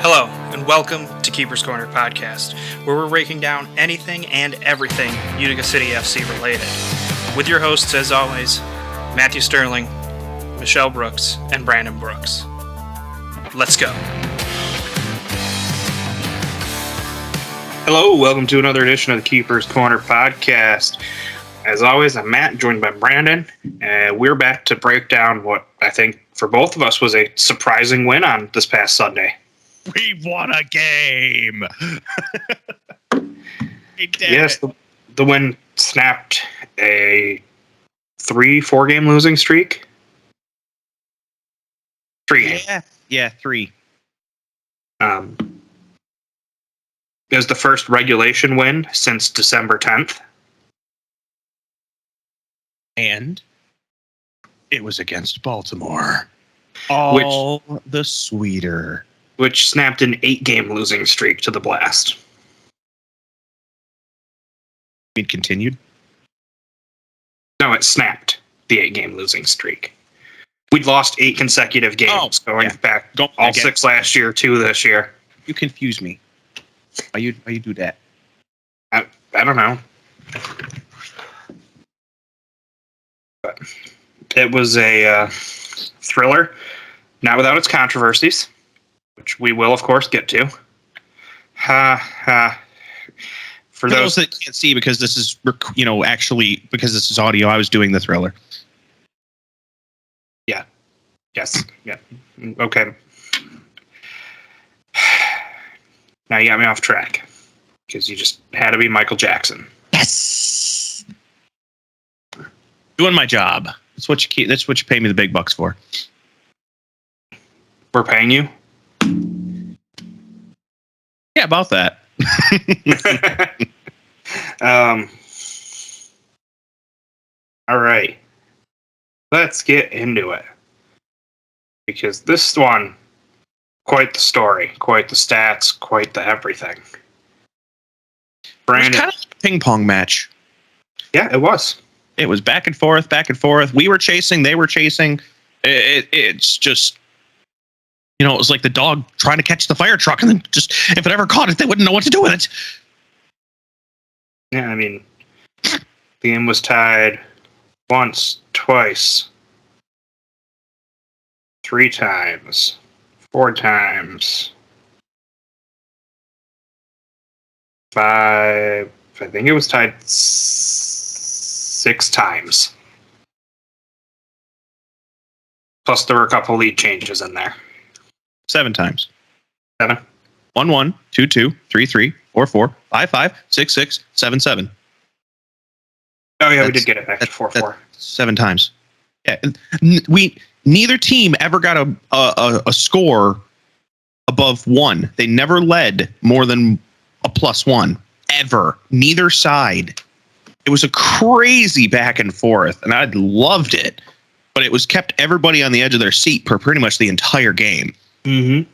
Hello, and welcome to Keeper's Corner Podcast, where we're breaking down anything and everything Utica City FC related. With your hosts, as always, Matthew Sterling, Michelle Brooks, and Brandon Brooks. Let's go. Hello, welcome to another edition of the Keeper's Corner Podcast. As always, I'm Matt, joined by Brandon, and we're back to break down what I think for both of us was a surprising win on this past Sunday. We won a game. Yes, the win snapped a 3-4 game losing streak. 3. Yeah, 3. It was the first regulation win since December 10th. And it was against Baltimore. All the sweeter. Which snapped an 8-game losing streak to the Blast. It continued? No, it snapped the 8-game losing streak. We'd lost 8 consecutive games going back all 6 last year, 2 this year. You confuse me. Why you do that? I don't know. But it was a thriller, not without its controversies, which we will, of course, get to. For those that can't see, because this is, actually, because this is audio, I was doing the thriller. Yeah. Yes. Yeah. Okay. Now you got me off track, because you just had to be Michael Jackson. Yes! Doing my job. That's what you pay me the big bucks for. We're paying you? Yeah, about that. All right. Let's get into it. Because this one, quite the story, quite the stats, quite the everything. Brandon. It was kind of a ping pong match. Yeah, it was. It was back and forth, back and forth. We were chasing, they were chasing. It's just, it was like the dog trying to catch the fire truck, and then just, if it ever caught it, they wouldn't know what to do with it. Yeah, I mean, the game was tied once, twice, 3 times, 4 times, 5. I think it was tied 6 times. Plus, there were a couple lead changes in there. 7 times. 7. 1-1, 2-2, 3-3, 4-4, 5-5, 6-6, 7-7. Oh yeah, we did get it back to 4-4. 7 times. Yeah, neither team ever got a score above 1. They never led more than a +1 ever. Neither side. It was a crazy back and forth, and I loved it. But it was kept everybody on the edge of their seat for pretty much the entire game. Mm-hmm.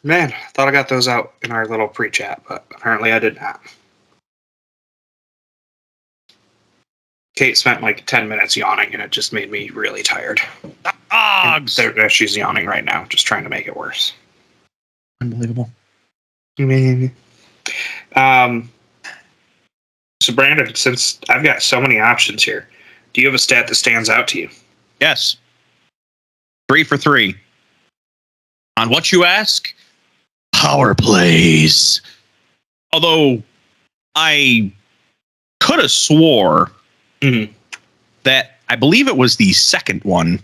Man, I thought I got those out in our little pre-chat, but apparently I did not. Kate spent like 10 minutes yawning, and it just made me really tired. Dogs! She's yawning right now, just trying to make it worse. Unbelievable. So Brandon, since I've got so many options here, do you have a stat that stands out to you? Yes. 3 for 3. On what you ask? Power plays. Although I could have swore that I believe it was the second one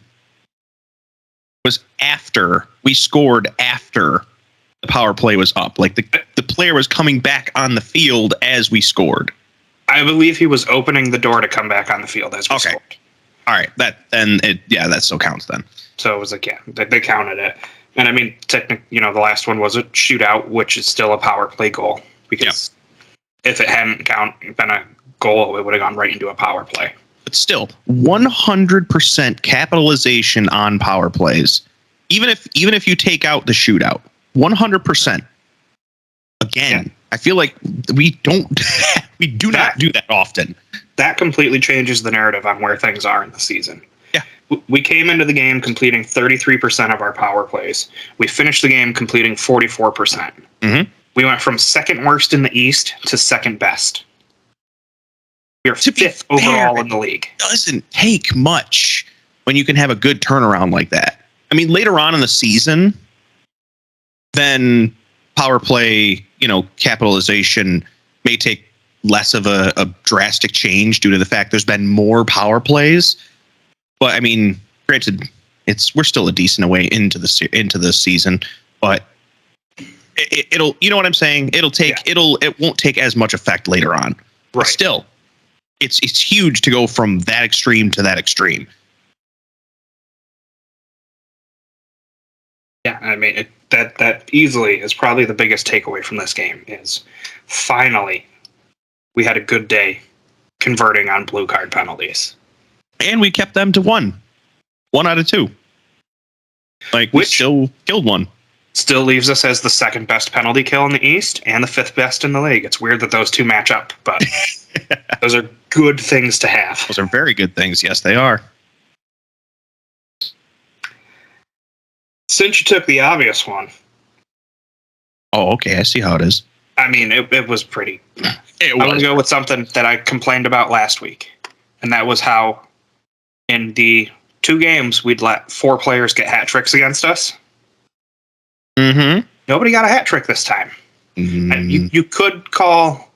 was after we scored, after the power play was up. Like the player was coming back on the field as we scored. I believe he was opening the door to come back on the field as we scored. All right, that still counts then. So it was like, yeah, they counted it. And I mean, technically, the last one was a shootout, which is still a power play goal. Because if it hadn't been a goal, it would have gone right into a power play. But still, 100% capitalization on power plays. Even if you take out the shootout, 100%. Again, I feel like we do not do that often. That completely changes the narrative on where things are in the season. Yeah. We came into the game completing 33% of our power plays. We finished the game completing 44%. Mm-hmm. We went from second worst in the East to second best. We are fifth overall in the league. It doesn't take much when you can have a good turnaround like that. I mean, later on in the season, then power play, capitalization may take less of a drastic change due to the fact there's been more power plays. But I mean, granted, we're still a decent way into the season, but it'll, you know what I'm saying? It won't take as much effect later on. Right. But still, it's huge to go from that extreme to that extreme. Yeah, I mean, that easily is probably the biggest takeaway from this game is finally we had a good day converting on blue card penalties. And we kept them to one out of two. We still killed one. Still leaves us as the second best penalty kill in the East and the fifth best in the league. It's weird that those two match up, but those are good things to have. Those are very good things. Yes, they are. Since you took the obvious one. Oh, okay. I see how it is. I mean, it was pretty. I'm going to go with something that I complained about last week. And that was how in the 2 games we'd let 4 players get hat tricks against us. Mm-hmm. Nobody got a hat trick this time. Mm-hmm. And you could call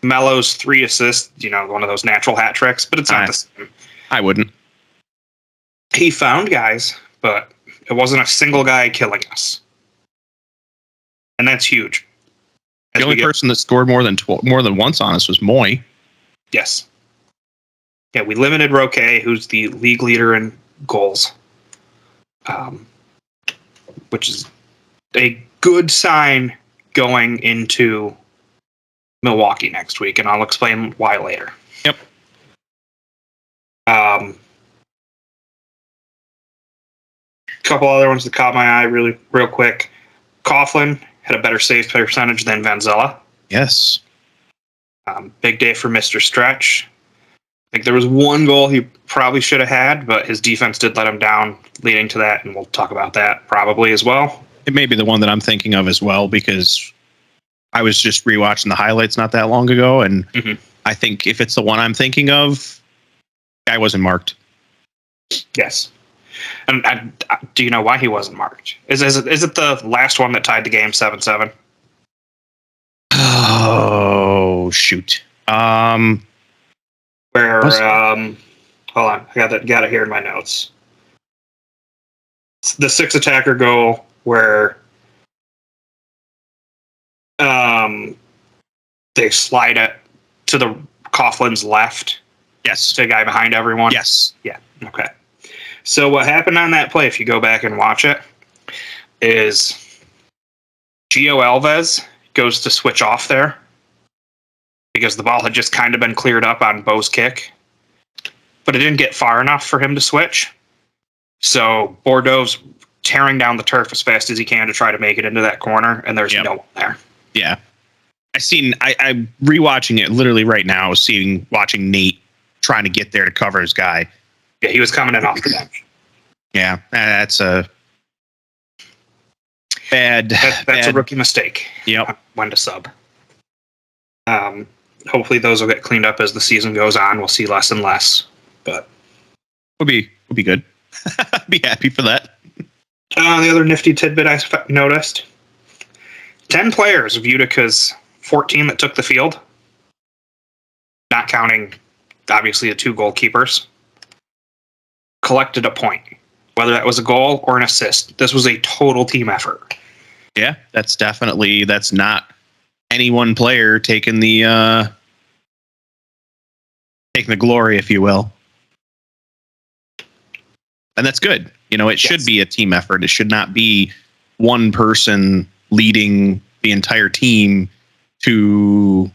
Melo's 3 assists, one of those natural hat tricks, but it's not the same. I wouldn't. He found guys, but it wasn't a single guy killing us. And that's huge. The only person that scored more than once on us was Moy. Yes. Yeah, we limited Roque, who's the league leader in goals, which is a good sign going into Milwaukee next week, and I'll explain why later. Yep. Couple other ones that caught my eye real quick. Coughlin had a better save percentage than Vanzella. Yes. Big day for Mr. Stretch. I think there was one goal he probably should have had, but his defense did let him down, leading to that, and we'll talk about that probably as well. It may be the one that I'm thinking of as well, because I was just rewatching the highlights not that long ago, and I think if it's the one I'm thinking of, guy wasn't marked. Yes. And do you know why he wasn't marked? Is it the last one that tied the game 7-7? Oh, shoot. Where hold on, I got it here in my notes. It's the 6 attacker goal where they slide it to the Coughlin's left. Yes. To the guy behind everyone. Yes. Yeah. Okay. So what happened on that play, if you go back and watch it, is Gio Alves goes to switch off there because the ball had just kind of been cleared up on Bo's kick, but it didn't get far enough for him to switch. So Bordeaux's tearing down the turf as fast as he can to try to make it into that corner, and there's no one there. Yeah. I'm rewatching it literally right now, watching Nate trying to get there to cover his guy. Yeah, he was coming in off the bench. Yeah, that's a bad. That's a rookie mistake. Yep. When to sub. Hopefully those will get cleaned up as the season goes on. We'll see less and less, but would be good. Be happy for that. The other nifty tidbit I noticed: 10 players of Utica's 14 that took the field, not counting obviously the 2 goalkeepers, collected a point, whether that was a goal or an assist. This was a total team effort. Yeah, that's not any one player taking the glory, if you will. And that's good. It should be a team effort. It should not be one person leading the entire team to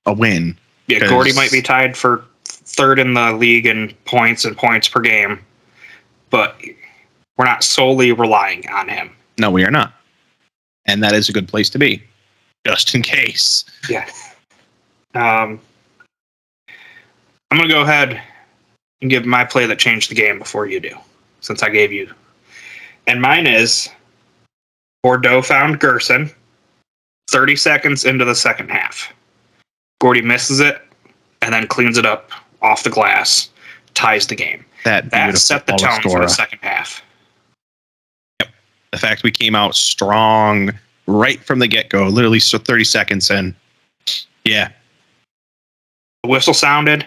a win. Yeah, Gordy might be tied for 3rd in the league in points and points per game, but we're not solely relying on him. No, we are not. And that is a good place to be, just in case. Yeah. I'm going to go ahead. and give my play that changed the game before you do, since I gave you. And mine is Bordeaux found Gerson 30 seconds into the second half. Gordy misses it and then cleans it up off the glass, ties the game. That set the tone for the second half. Yep. The fact we came out strong right from the get-go, literally 30 seconds in. Yeah. The whistle sounded,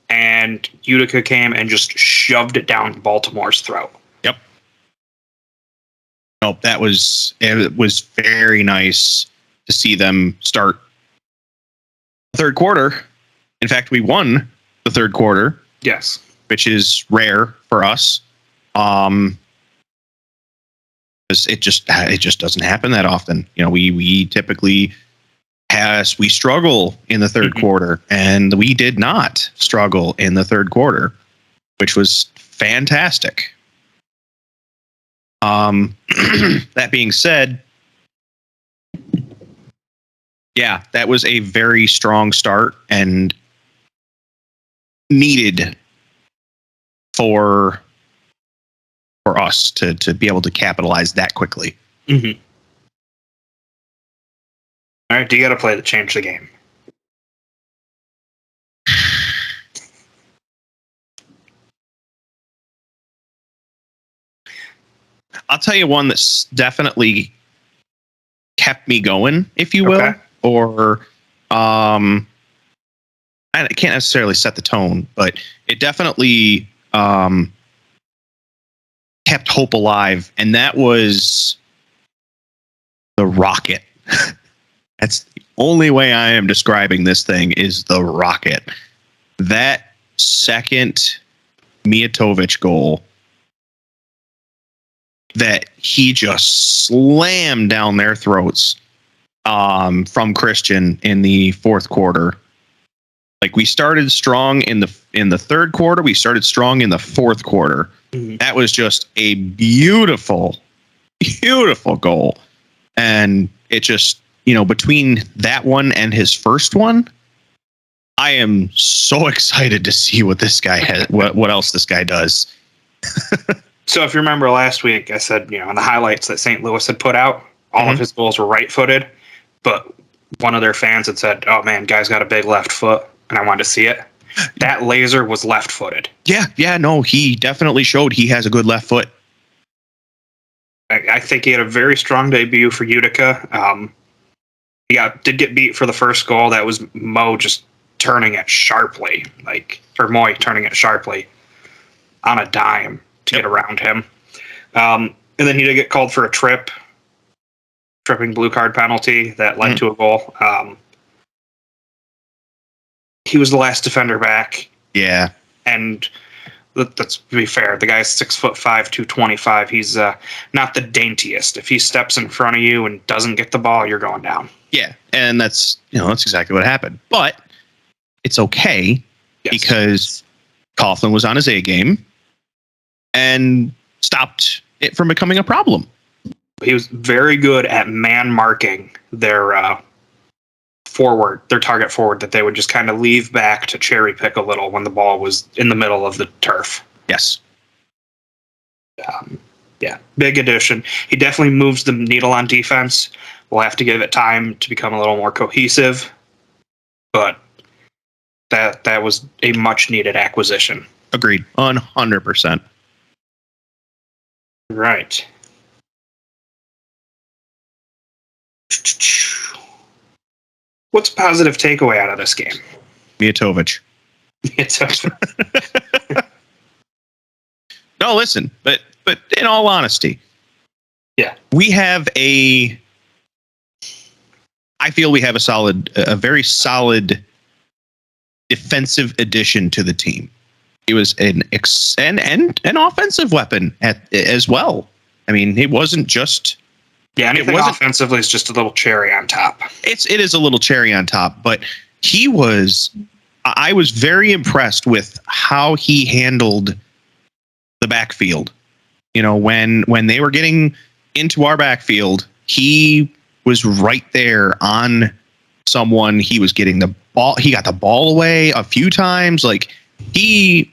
and Utica came and just shoved it down Baltimore's throat. Yep. Nope, it was very nice to see them start the third quarter. In fact, we won the third quarter. Yes. Which is rare for us. It just doesn't happen that often. You know, we typically we struggle in the third quarter, and we did not struggle in the third quarter, which was fantastic. That being said, yeah, that was a very strong start and needed for us to be able to capitalize that quickly. Mm-hmm. All right, do you got to play to change the game? I'll tell you one that's definitely kept me going, if you will, or I can't necessarily set the tone, but it definitely kept hope alive, and that was the rocket. That's the only way I am describing this thing, is the rocket. That second Mijatovic goal that he just slammed down their throats from Christian in the fourth quarter. Like, we started strong in the third quarter, we started strong in the fourth quarter. Mm-hmm. That was just a beautiful, beautiful goal. And it just, between that one and his first one, I am so excited to see what this guy has, what else this guy does. So if you remember last week, I said, on the highlights that St. Louis had put out, all of his goals were right-footed, but one of their fans had said, "Oh man, guy's got a big left foot," and I wanted to see it. That laser was left-footed. Yeah, no, he definitely showed he has a good left foot. I think he had a very strong debut for Utica. He did get beat for the first goal. That was Mo just turning it sharply, Moy turning it sharply on a dime to get around him. And then he did get called for a tripping blue card penalty that led to a goal. He was the last defender back. Yeah. And let's be fair, the guy's 6'5", 225. He's not the daintiest. If he steps in front of you and doesn't get the ball, you're going down. Yeah, and that's exactly what happened. But it's okay because Coughlin was on his A game and stopped it from becoming a problem. He was very good at man marking their target forward, that they would just kind of leave back to cherry pick a little when the ball was in the middle of the turf. Yes. Big addition. He definitely moves the needle on defense. We'll have to give it time to become a little more cohesive, but that was a much needed acquisition. Agreed. 100%. Right. What's a positive takeaway out of this game? Mijatovic. No, listen, but in all honesty, we have I feel we have a very solid defensive addition to the team. He was an offensive weapon as well. I mean, it wasn't just. Yeah, anything offensively is just a little cherry on top. It is a little cherry on top, but I was very impressed with how he handled the backfield. When they were getting into our backfield, he was right there on someone. He was getting the ball. He got the ball away a few times. he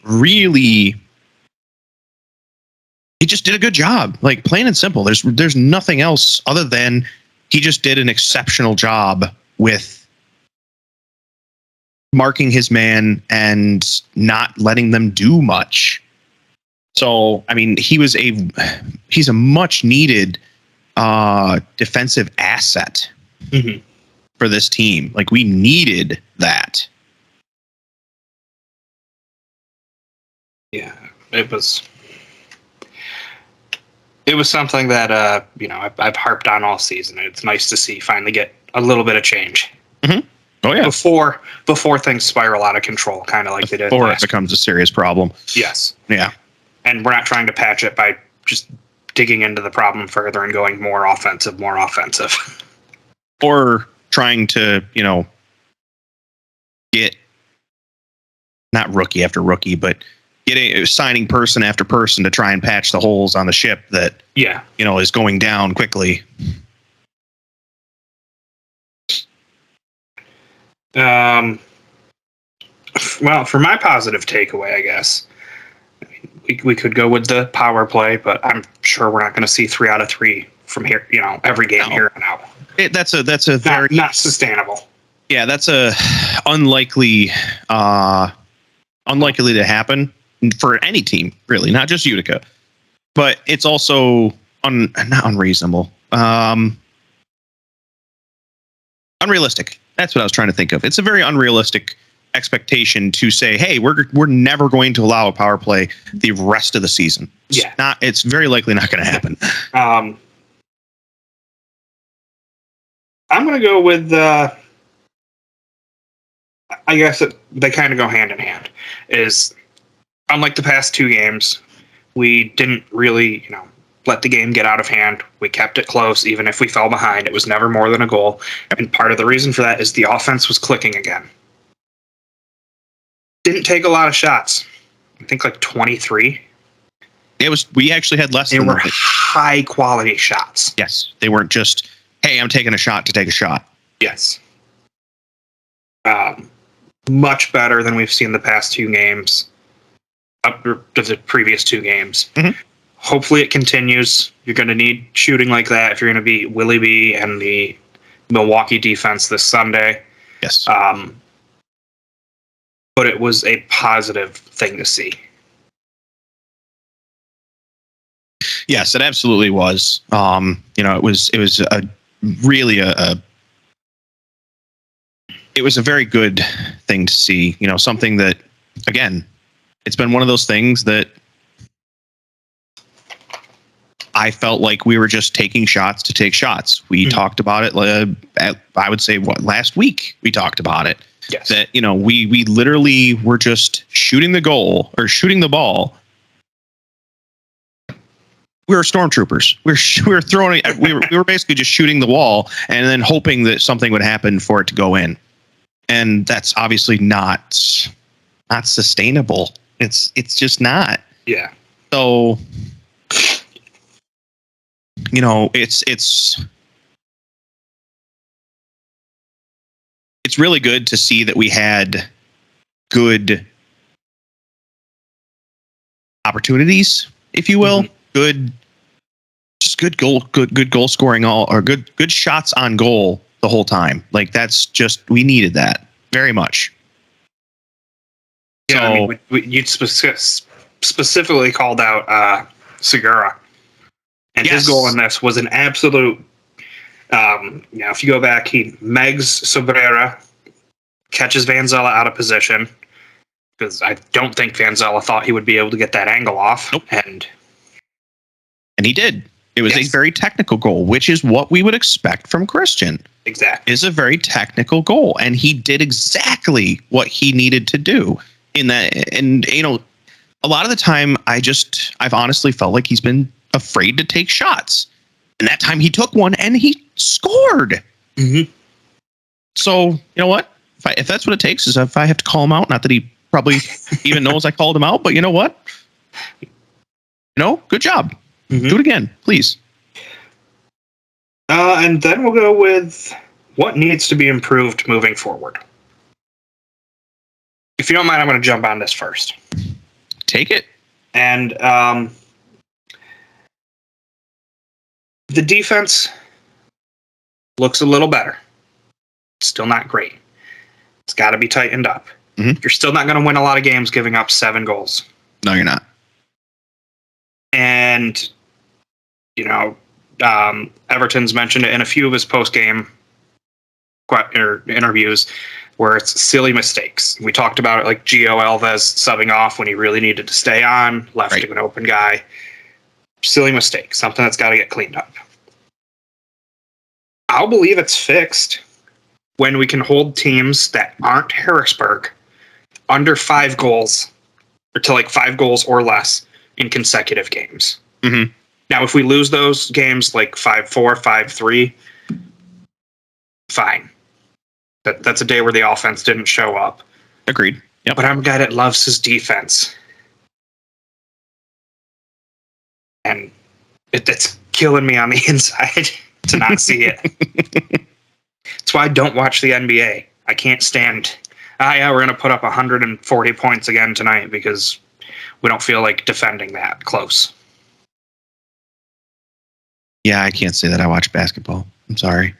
just did a good job, like plain and simple. There's nothing else other than he just did an exceptional job with marking his man and not letting them do much. So, I mean, he's a much needed defensive asset for this team. Like, we needed that. Yeah, it was something that I've harped on all season. It's nice to see finally get a little bit of change. Mm-hmm. Oh yeah, before things spiral out of control, kind of like they did. Before it becomes a serious problem. Yes. Yeah. And we're not trying to patch it by just digging into the problem further and going more offensive. Or trying to, get not rookie after rookie, but signing person after person to try and patch the holes on the ship that, is going down quickly. Well, for my positive takeaway, I guess, we could go with the power play, but I'm sure we're not going to see 3 out of 3 from here, every game here on out. That's a very not sustainable. Yeah, that's a unlikely to happen for any team, really, not just Utica. But it's also not unreasonable. Unrealistic. That's what I was trying to think of. It's a very unrealistic expectation to say, hey, we're never going to allow a power play the rest of the season. It's very likely not going to happen. I'm going to go with I guess they kind of go hand in hand. Is unlike the past 2 games, we didn't really, let the game get out of hand. We kept it close, even if we fell behind. It was never more than a goal. And part of the reason for that is the offense was clicking again. Didn't take a lot of shots. I think like 23. We actually had less. They were high quality shots. Yes, they weren't just, hey, I'm taking a shot to take a shot. Yes. Much better than we've seen the past 2 games. Up to the previous 2 games. Mm-hmm. Hopefully it continues. You're going to need shooting like that if you're going to beat Willie B and the Milwaukee defense this Sunday. Yes. But it was a positive thing to see. Yes, it absolutely was. It was it was a very good thing to see. Something that, again, it's been one of those things that I felt like we were just taking shots to take shots. We talked about it. I would say last week we talked about it. Yes. That, we literally were just shooting the ball. We were stormtroopers. We were throwing. We were basically just shooting the wall and then hoping that something would happen for it to go in. And that's obviously not sustainable. It's just not. Yeah. So, it's really good to see that we had good opportunities, if you will. Mm-hmm. Good goal scoring, good shots on goal the whole time. Like, that's just, we needed that very much. Yeah, so, you specifically called out Segura, and his goal in this was an absolute. If you go back, he megs Sobrera, catches Vanzella out of position, because I don't think Vanzella thought he would be able to get that angle off. Nope. And he did. It was a very technical goal, which is what we would expect from Christian. Exactly. Is a very technical goal, and he did exactly what he needed to do in that. And a lot of the time, I've honestly felt like he's been afraid to take shots. And that time he took one and he scored. Mm-hmm. So, you know what? If that's what it takes, is if I have to call him out, not that he probably even knows I called him out, but you know what? Good job. Mm-hmm. Do it again, please. And then we'll go with what needs to be improved moving forward. If you don't mind, I'm going to jump on this first. Take it. And the defense looks a little better. Still not great. It's got to be tightened up. Mm-hmm. You're still not going to win a lot of games giving up 7 goals. No, you're not. And, Everton's mentioned it in a few of his post-game interviews where it's silly mistakes. We talked about it, like Gio Alves subbing off when he really needed to stay on, left to an open guy. Silly mistake, something that's got to get cleaned up. I'll believe it's fixed when we can hold teams that aren't Harrisburg under 5 goals, or to like 5 goals or less in consecutive games. Mm-hmm. Now, if we lose those games like 5-4, 5-3, fine. That's a day where the offense didn't show up. Agreed. Yep. But I'm a guy that loves his defense. And it's killing me on the inside to not see it. That's why I don't watch the NBA. I can't stand. Yeah, we're going to put up 140 points again tonight because we don't feel like defending that close. Yeah, I can't say that I watch basketball. I'm sorry.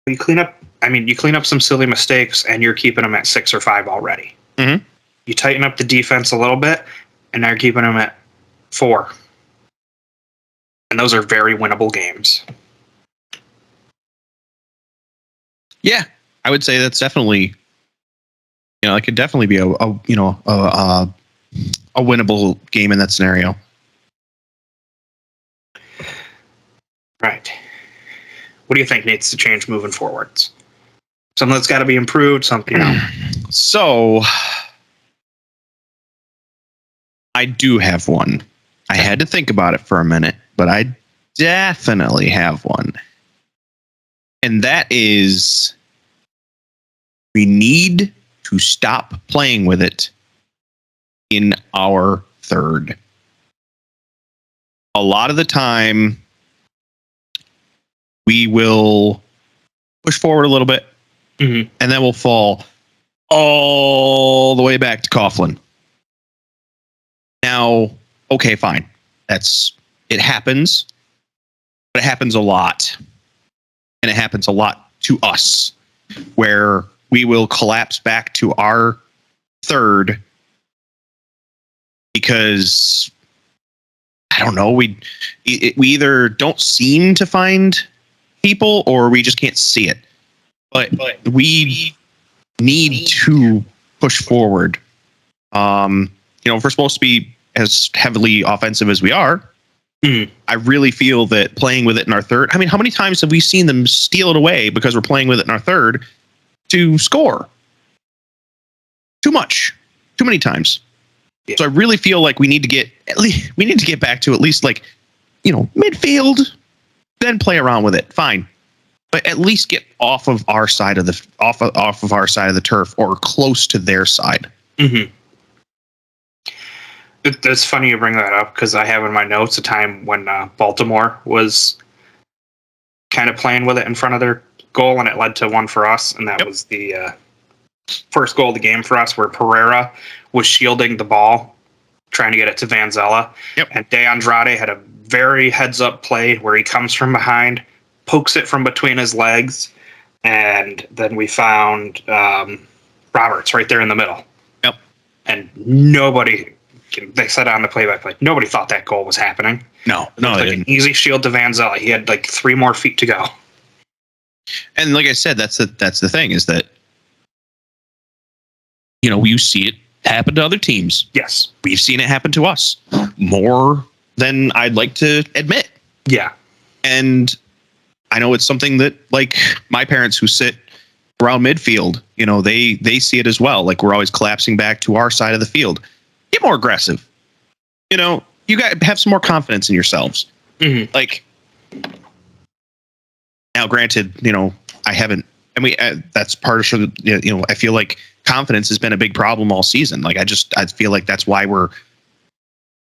You clean up some silly mistakes, and you're keeping them at 6 or 5 already. Mm-hmm. You tighten up the defense a little bit, and now you're keeping them at 4. And those are very winnable games. Yeah, I would say that's definitely, it could definitely be a winnable game in that scenario. Right. What do you think needs to change moving forwards? Something that's got to be improved, something. So, I do have one. I had to think about it for a minute, but I definitely have one. And that is, we need to stop playing with it in our third. A lot of the time, we will push forward a little bit, and then we'll fall all the way back to Coughlin. Now, okay, fine. It happens, but it happens a lot. And it happens a lot to us, where we will collapse back to our third because, I don't know, we either don't seem to find people or we just can't see it. But we need to push forward. If we're supposed to be as heavily offensive as we are, I really feel that playing with it in our third. I mean, how many times have we seen them steal it away because we're playing with it in our third to score? Too much. Too many times. Yeah. So I really feel like we need to get back to at least midfield, then play around with it. Fine. But at least get off of our side of the turf or close to their side. Mm-hmm. It's funny you bring that up because I have in my notes a time when Baltimore was kind of playing with it in front of their goal, and it led to one for us, and that was the first goal of the game for us, where Pereira was shielding the ball, trying to get it to Vanzella, and De Andrade had a very heads-up play where he comes from behind, pokes it from between his legs, and then we found Roberts right there in the middle. Yep. And nobody... They said on the play-by-play, nobody thought that goal was happening. No, an easy shield to Vanzella. He had 3 more feet to go. And like I said, that's the thing is that you see it happen to other teams. Yes, we've seen it happen to us more than I'd like to admit. Yeah, and I know it's something that my parents who sit around midfield, they see it as well. Like we're always collapsing back to our side of the field. Get more aggressive. You got to have some more confidence in yourselves. Mm-hmm. Now, granted, I haven't. I mean, that's part of I feel like confidence has been a big problem all season. I feel like that's why we're,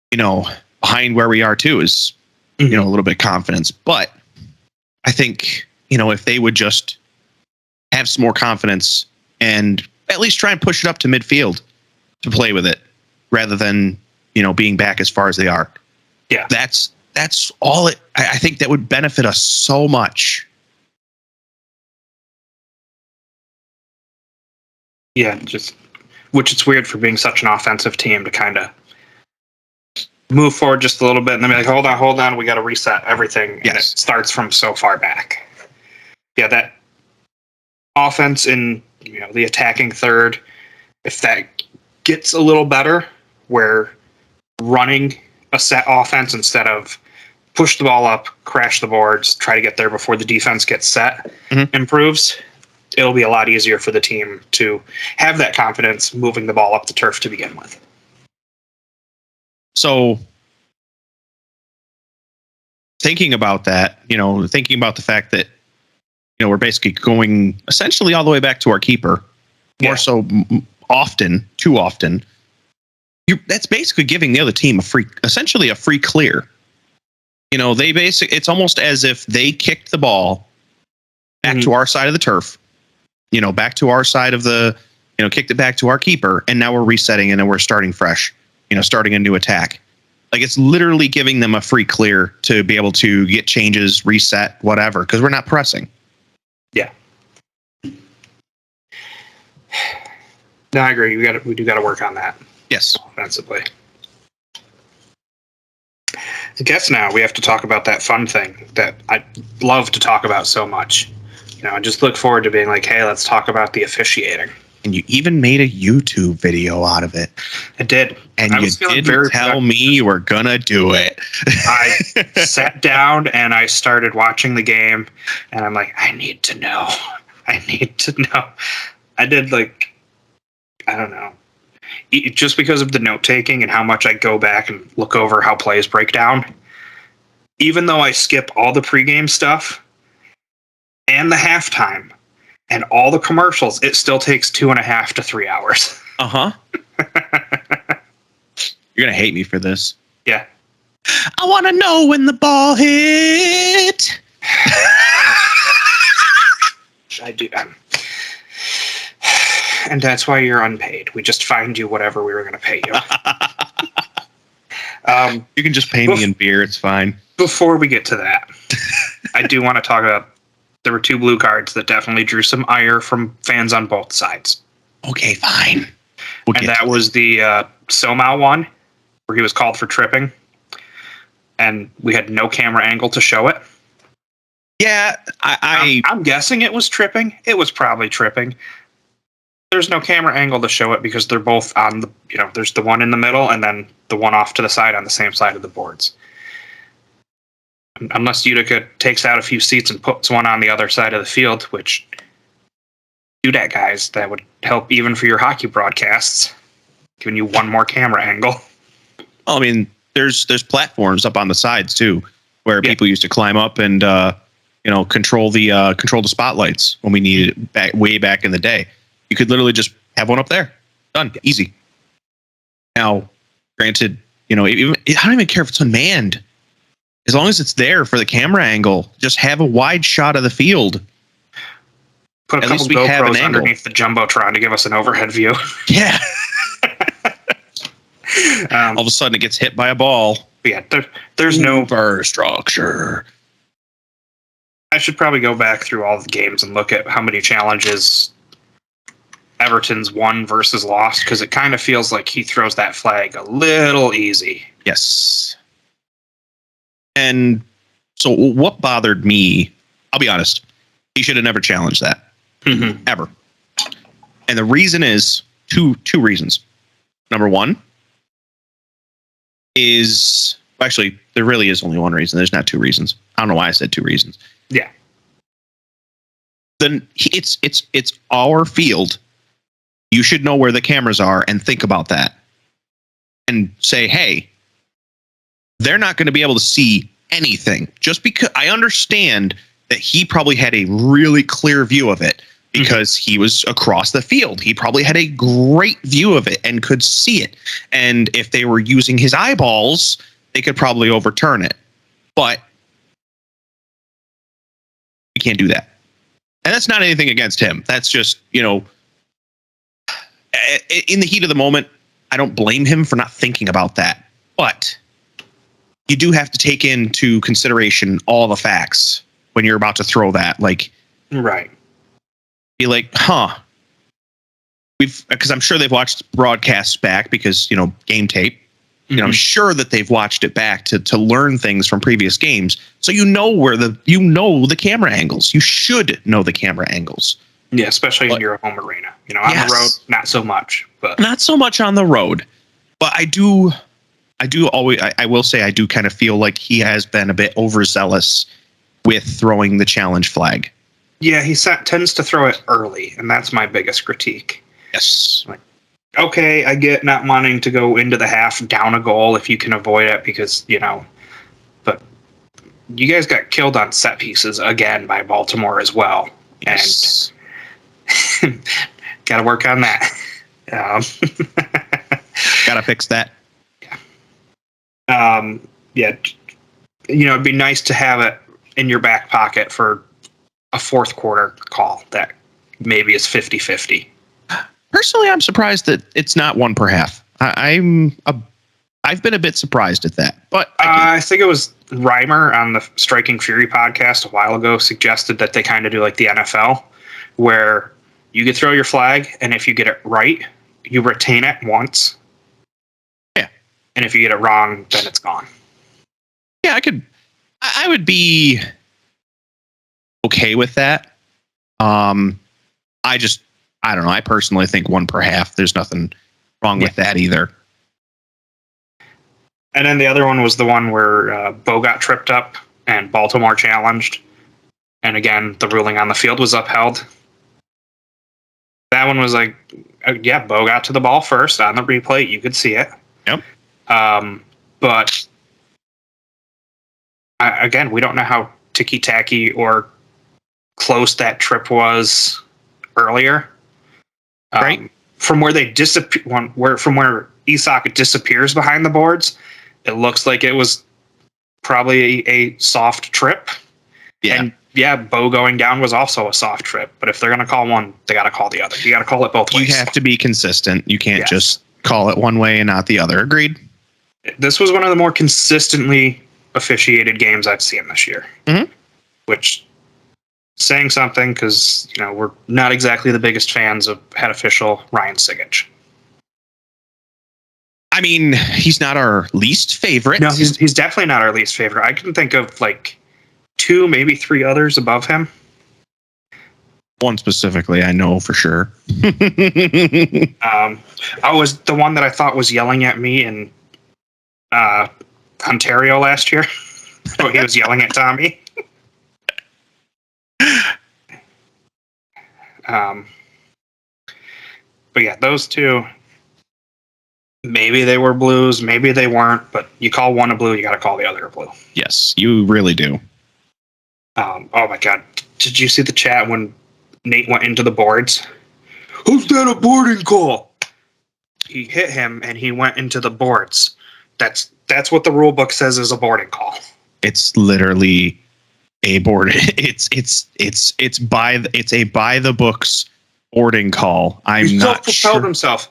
behind where we are too is, a little bit of confidence. But I think, if they would just have some more confidence and at least try and push it up to midfield to play with it rather than, being back as far as they are. Yeah. That's all I think that would benefit us so much. Yeah, which it's weird for being such an offensive team to kind of move forward just a little bit and then be like, hold on, we got to reset everything. Yes. And it starts from so far back. Yeah, that offense in the attacking third, if that gets a little better, where running a set offense instead of push the ball up, crash the boards, try to get there before the defense gets set, improves, it'll be a lot easier for the team to have that confidence moving the ball up the turf to begin with. So thinking about that, thinking about the fact that, we're basically going essentially all the way back to our keeper, more so too often. That's basically giving the other team essentially a free clear. It's almost as if they kicked the ball back to our side of the turf, back to our side of the, kicked it back to our keeper, and now we're resetting and then we're starting fresh, starting a new attack. Like, it's literally giving them a free clear to be able to get changes, reset, whatever, because we're not pressing. Yeah. No, I agree. We do got to work on that. Yes. Offensively. I guess now we have to talk about that fun thing that I love to talk about so much. I just look forward to being like, hey, let's talk about the officiating. And you even made a YouTube video out of it. I did. And you didn't tell me you were going to do it. I sat down and I started watching the game, and I'm like, I need to know. I did, I don't know. Just because of the note-taking and how much I go back and look over how plays break down, even though I skip all the pregame stuff and the halftime and all the commercials, it still takes 2.5 to 3 hours. Uh-huh. You're going to hate me for this. Yeah. I want to know when the ball hit. I do. And that's why you're unpaid. We just fined you whatever we were going to pay you. You can just pay me in beer. It's fine. Before we get to that, I do want to talk about, there were 2 blue cards that definitely drew some ire from fans on both sides. Okay, fine. And that was the Somau one, where he was called for tripping. And we had no camera angle to show it. Yeah, I'm guessing it was tripping. It was probably tripping. There's no camera angle to show it because they're both on the, there's the one in the middle and then the one off to the side on the same side of the boards. Unless Utica takes out a few seats and puts one on the other side of the field, which, do that, guys. That would help even for your hockey broadcasts, giving you one more camera angle. Well, I mean, there's platforms up on the sides too, where people used to climb up and control the spotlights when we needed it way back in the day. You could literally just have one up there. Done. Easy. Now, granted, I don't even care if it's unmanned. As long as it's there for the camera angle, just have a wide shot of the field. Put a couple GoPros underneath the Jumbotron to give us an overhead view. Yeah. All of a sudden it gets hit by a ball. Yeah, there's no structure. I should probably go back through all the games and look at how many challenges Everton's won versus lost, because it kind of feels like he throws that flag a little easy. Yes. And so what bothered me, I'll be honest, he should have never challenged that. Mm-hmm. Ever. And the reason is two reasons. Number one is, actually, there really is only one reason. There's not 2 reasons. I don't know why I said 2 reasons. Yeah. Then it's our field. You should know where the cameras are and think about that. And say, hey, they're not going to be able to see anything. Just because I understand that he probably had a really clear view of it because he was across the field. He probably had a great view of it and could see it. And if they were using his eyeballs, they could probably overturn it. But You can't do that. And that's not anything against him. That's just, in the heat of the moment, I don't blame him for not thinking about that. But you do have to take into consideration all the facts when you're about to throw that. Like, right. Be like, because I'm sure they've watched broadcasts back because, game tape. Mm-hmm. I'm sure that they've watched it back to learn things from previous games. So the camera angles. You should know the camera angles. Yeah, especially in your home arena. On the road, not so much. But not so much on the road. But I do always. I will say I do kind of feel like he has been a bit overzealous with throwing the challenge flag. Yeah, he tends to throw it early, and that's my biggest critique. Yes. Like, okay, I get not wanting to go into the half down a goal if you can avoid it because, but you guys got killed on set pieces again by Baltimore as well. Yes. And got to work on that. Got to fix that. Yeah. It'd be nice to have it in your back pocket for a fourth quarter call that maybe is 50-50. Personally, I'm surprised that it's not one per half. I've been a bit surprised at that, but I think it was Reimer on the Striking Fury podcast a while ago suggested that they kind of do like the NFL, where you could throw your flag, and if you get it right, you retain it once. Yeah, and if you get it wrong, then it's gone. Yeah, I would be okay with that. I don't know. I personally think one per half. There's nothing wrong with that either. And then the other one was the one where Bo got tripped up and Baltimore challenged. And again, the ruling on the field was upheld. That one was like, Bo got to the ball first on the replay. You could see it. Yep. But again, we don't know how ticky-tacky or close that trip was earlier. Right. From where they from where Isak disappears behind the boards, it looks like it was probably a soft trip. Yeah. And Bo going down was also a soft trip. But if they're going to call one, they got to call the other. You got to call it both ways. You have to be consistent. You can't just call it one way and not the other. Agreed. This was one of the more consistently officiated games I've seen this year. Mm-hmm. Which, saying something, because we're not exactly the biggest fans of head official Ryan Sigich. I mean, he's not our least favorite. No, he's definitely not our least favorite. I can think of like 2, maybe 3 others above him. One specifically, I know for sure. I was the one that I thought was yelling at me in Ontario last year. So he was yelling at Tommy. But yeah, those two, maybe they were blues, maybe they weren't, but you call one a blue, you got to call the other a blue. Yes, you really do. Oh my God. Did you see the chat when Nate went into the boards? Who's that a boarding call? He hit him and he went into the boards. That's what the rule book says is a boarding call. It's literally a board. It's a by the books boarding call. I'm not sure. Himself.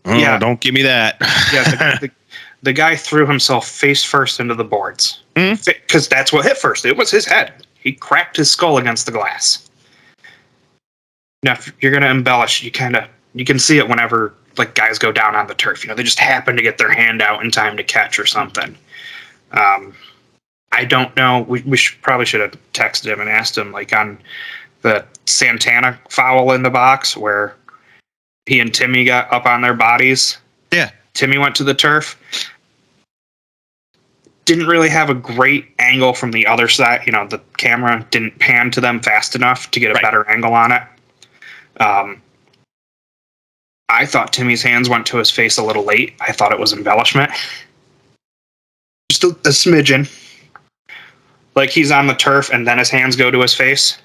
Oh, yeah, don't give me that. Yeah, the guy threw himself face first into the boards because that's what hit first. It was his head. He cracked his skull against the glass. Now, if you're gonna embellish, you can see it whenever like guys go down on the turf. They just happen to get their hand out in time to catch or something. I don't know. We probably should have texted him and asked him, like on the Santana foul in the box where he and Timmy got up on their bodies. Yeah. Timmy went to the turf. Didn't really have a great angle from the other side. The camera didn't pan to them fast enough to get a better angle on it. I thought Timmy's hands went to his face a little late. I thought it was embellishment. Just a smidgen. Like he's on the turf and then his hands go to his face.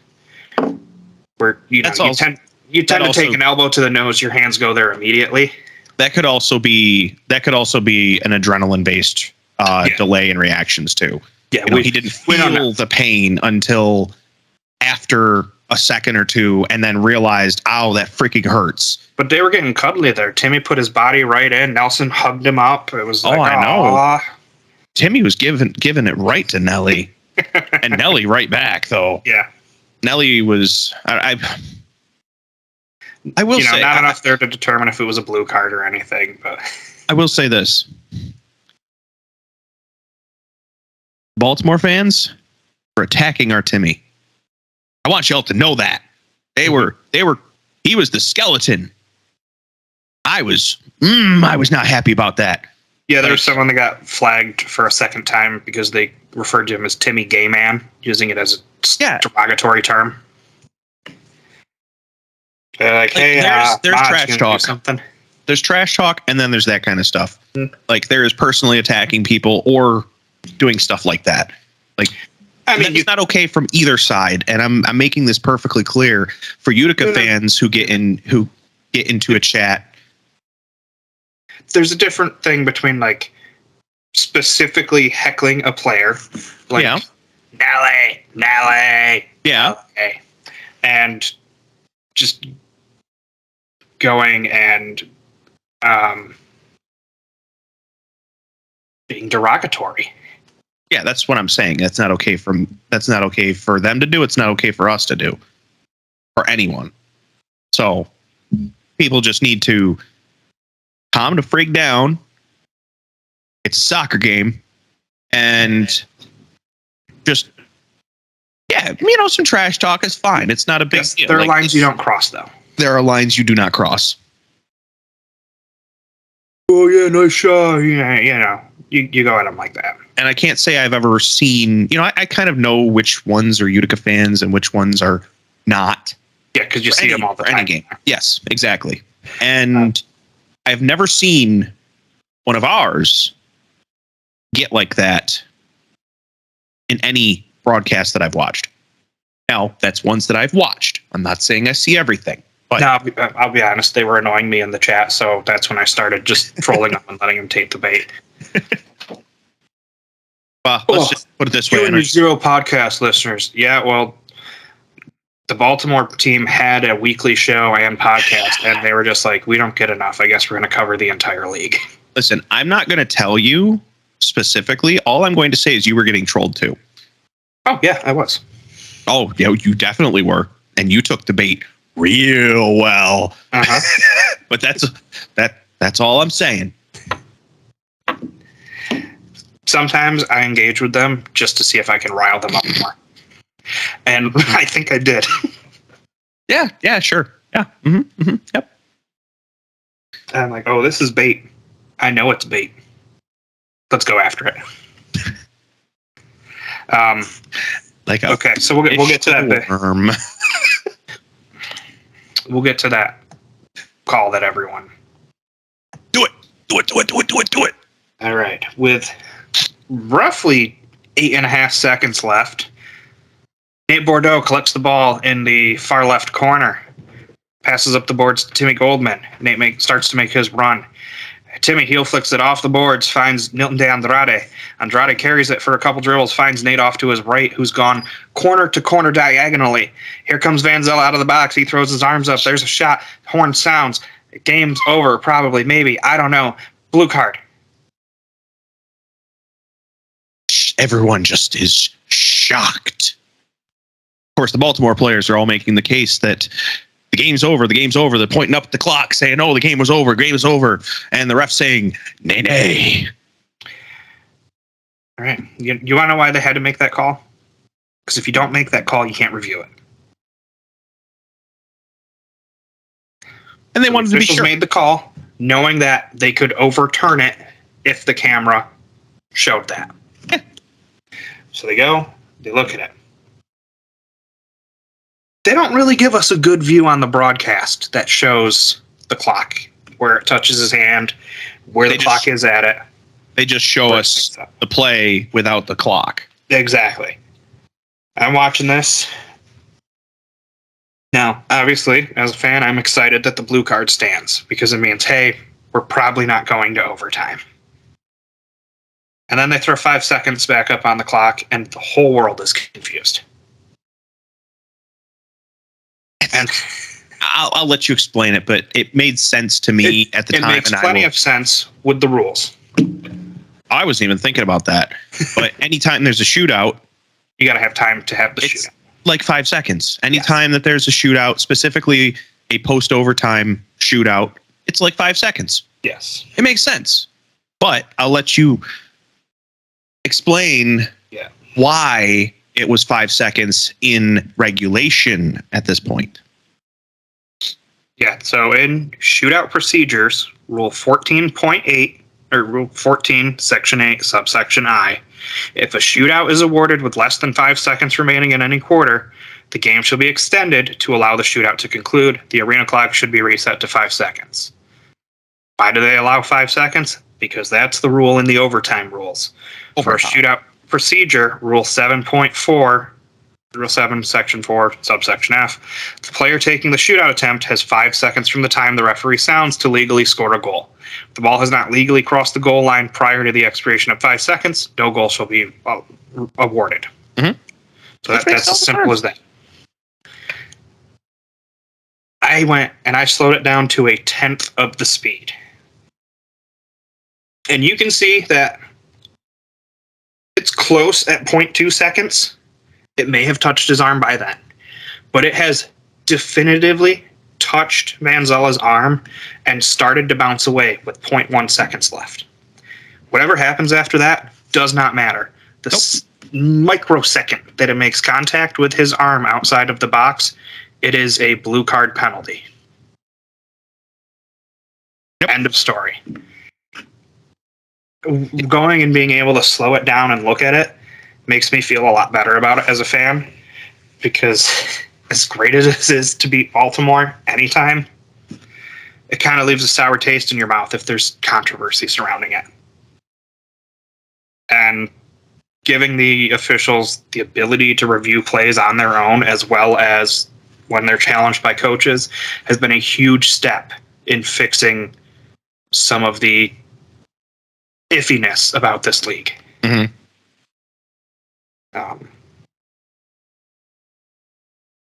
Where you tend to take an elbow to the nose, your hands go there immediately. That could also be an adrenaline based delay in reactions too. Yeah, he didn't feel the pain until after a second or two and then realized, ow, that freaking hurts. But they were getting cuddly there. Timmy put his body right in. Nelson hugged him up. It was like, I know. Aw. Timmy was giving it right to Nelly. And Nelly right back, though. Yeah. Nelly was... I will say... not enough there to determine if it was a blue card or anything, but... I will say this. Baltimore fans were attacking our Timmy. I want y'all to know that. He was the skeleton. I was not happy about that. Yeah, there was someone that got flagged for a second time because they referred to him as Timmy Gay Man, using it as a derogatory term. They're like, hey, there's trash talk. Something. There's trash talk, and then there's that kind of stuff. Mm. Like, there is personally attacking people or doing stuff like that. Like, I mean, it's not okay from either side, and I'm making this perfectly clear for Utica fans who get into a chat. There's a different thing between, like, specifically heckling a player, like Nelly, yeah, Nelly, and just going and being derogatory. Yeah, that's what I'm saying. That's not okay for them to do. It's not okay for us to do, or anyone. So people just need to calm the freak down. It's a soccer game, and just some trash talk is fine. It's not a big deal. There are lines you don't cross, though. There are lines you do not cross. Oh yeah, nice shot. Yeah, you go at them like that. And I can't say I've ever seen, I kind of know which ones are Utica fans and which ones are not. Yeah, because you see them all the time. Any game. Yes, exactly. And I've never seen one of ours get like that in any broadcast that I've watched. Now, that's ones that I've watched. I'm not saying I see everything. But no, I'll be honest, they were annoying me in the chat, so that's when I started just trolling them and letting them take the bait. Well, let's just put it this way. You and zero podcast listeners. Yeah, well, the Baltimore team had a weekly show and podcast, and they were just like, we don't get enough. I guess we're going to cover the entire league. Listen, I'm not going to tell you specifically. All I'm going to say is you were getting trolled too. Oh, yeah, I was. Oh, yeah, you definitely were. And you took the bait real well. Uh-huh. But that's all I'm saying. Sometimes I engage with them just to see if I can rile them up more. And I think I did. Yeah, sure. Yeah. Yep. And I'm like, oh, this is bait. I know it's bait. Let's go after it. Okay, so we'll get to that bit. We'll get to that call that everyone. Do it. All right. With roughly 8.5 seconds left, Nate Bordeaux collects the ball in the far left corner, passes up the boards to Timmy Goldman. Nate starts to make his run. Timmy heel flicks it off the boards, finds Nilton de Andrade. Andrade carries it for a couple dribbles, finds Nate off to his right, who's gone corner to corner diagonally. Here comes Van Zell out of the box. He throws his arms up. There's a shot. Horn sounds. Game's over, probably, maybe. I don't know. Blue card. Everyone just is shocked. Of course, the Baltimore players are all making the case that the game's over. They're pointing up at the clock saying, oh, the game was over. And the ref saying, nay. All right. You want to know why they had to make that call? Because if you don't make that call, you can't review it. And they wanted to be sure. Made the call knowing that they could overturn it if the camera showed that. Yeah. So they go, they look at it. They don't really give us a good view on the broadcast that shows the clock, where it touches his hand, where the clock is at it. They just show us the play without the clock. Exactly. I'm watching this. Now, obviously, as a fan, I'm excited that the blue card stands, because it means, hey, we're probably not going to overtime. And then they throw 5 seconds back up on the clock, and the whole world is confused. And I'll let you explain it, but it made sense to me at the time. It makes plenty of sense with the rules. I wasn't even thinking about that. But anytime there's a shootout, you got to have time to have the shootout. Like 5 seconds. Anytime that there's a shootout, specifically a post-overtime shootout, it's like 5 seconds. Yes. It makes sense. But I'll let you explain why it was 5 seconds in regulation at this point. Yeah, so in shootout procedures, Rule 14.8, or Rule 14, Section 8, subsection I, if a shootout is awarded with less than 5 seconds remaining in any quarter, the game shall be extended to allow the shootout to conclude. The arena clock should be reset to 5 seconds. Why do they allow 5 seconds? Because that's the rule in the overtime rules. For a shootout procedure, Rule 7.4, Rule 7, Section 4, subsection F, the player taking the shootout attempt has 5 seconds from the time the referee sounds to legally score a goal. If the ball has not legally crossed the goal line prior to the expiration of 5 seconds, no goal shall be awarded. Mm-hmm. So that's as simple as that. I went and I slowed it down to 1/10 of the speed. And you can see that it's close at 0.2 seconds. It may have touched his arm by then, but it has definitively touched Manzella's arm and started to bounce away with 0.1 seconds left. Whatever happens after that does not matter. The microsecond that it makes contact with his arm outside of the box, it is a blue card penalty. End of story. Going and being able to slow it down and look at it makes me feel a lot better about it as a fan, because as great as it is to beat Baltimore anytime, it kind of leaves a sour taste in your mouth if there's controversy surrounding it. And giving the officials the ability to review plays on their own, as well as when they're challenged by coaches, has been a huge step in fixing some of the iffiness about this league. Mm-hmm.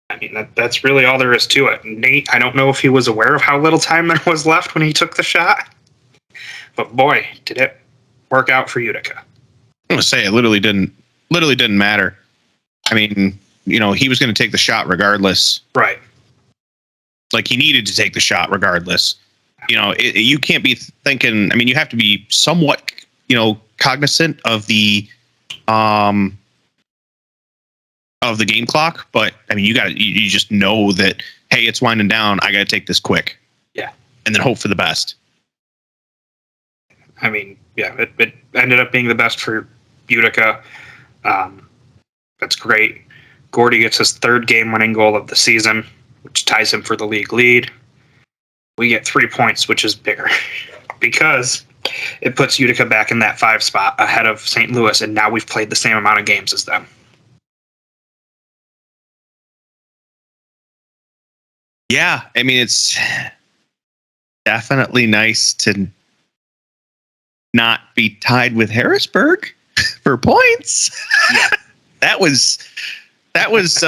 I mean, that's really all there is to it. Nate, I don't know if he was aware of how little time there was left when he took the shot, but boy, did it work out for Utica. I'm gonna say it literally didn't matter. I mean, he was going to take the shot regardless. Right. Like, he needed to take the shot regardless. You can't be thinking. I mean, you have to be somewhat, cognizant of the game clock. But I mean, you just know that, hey, it's winding down. I got to take this quick. Yeah. And then hope for the best. I mean, yeah, it ended up being the best for Utica. That's great. Gordy gets his 3rd game-winning goal of the season, which ties him for the league lead. We get 3 points, which is bigger, because it puts Utica back in that 5 spot ahead of St. Louis, and now we've played the same amount of games as them. Yeah, I mean, it's definitely nice to not be tied with Harrisburg for points. Yeah. That was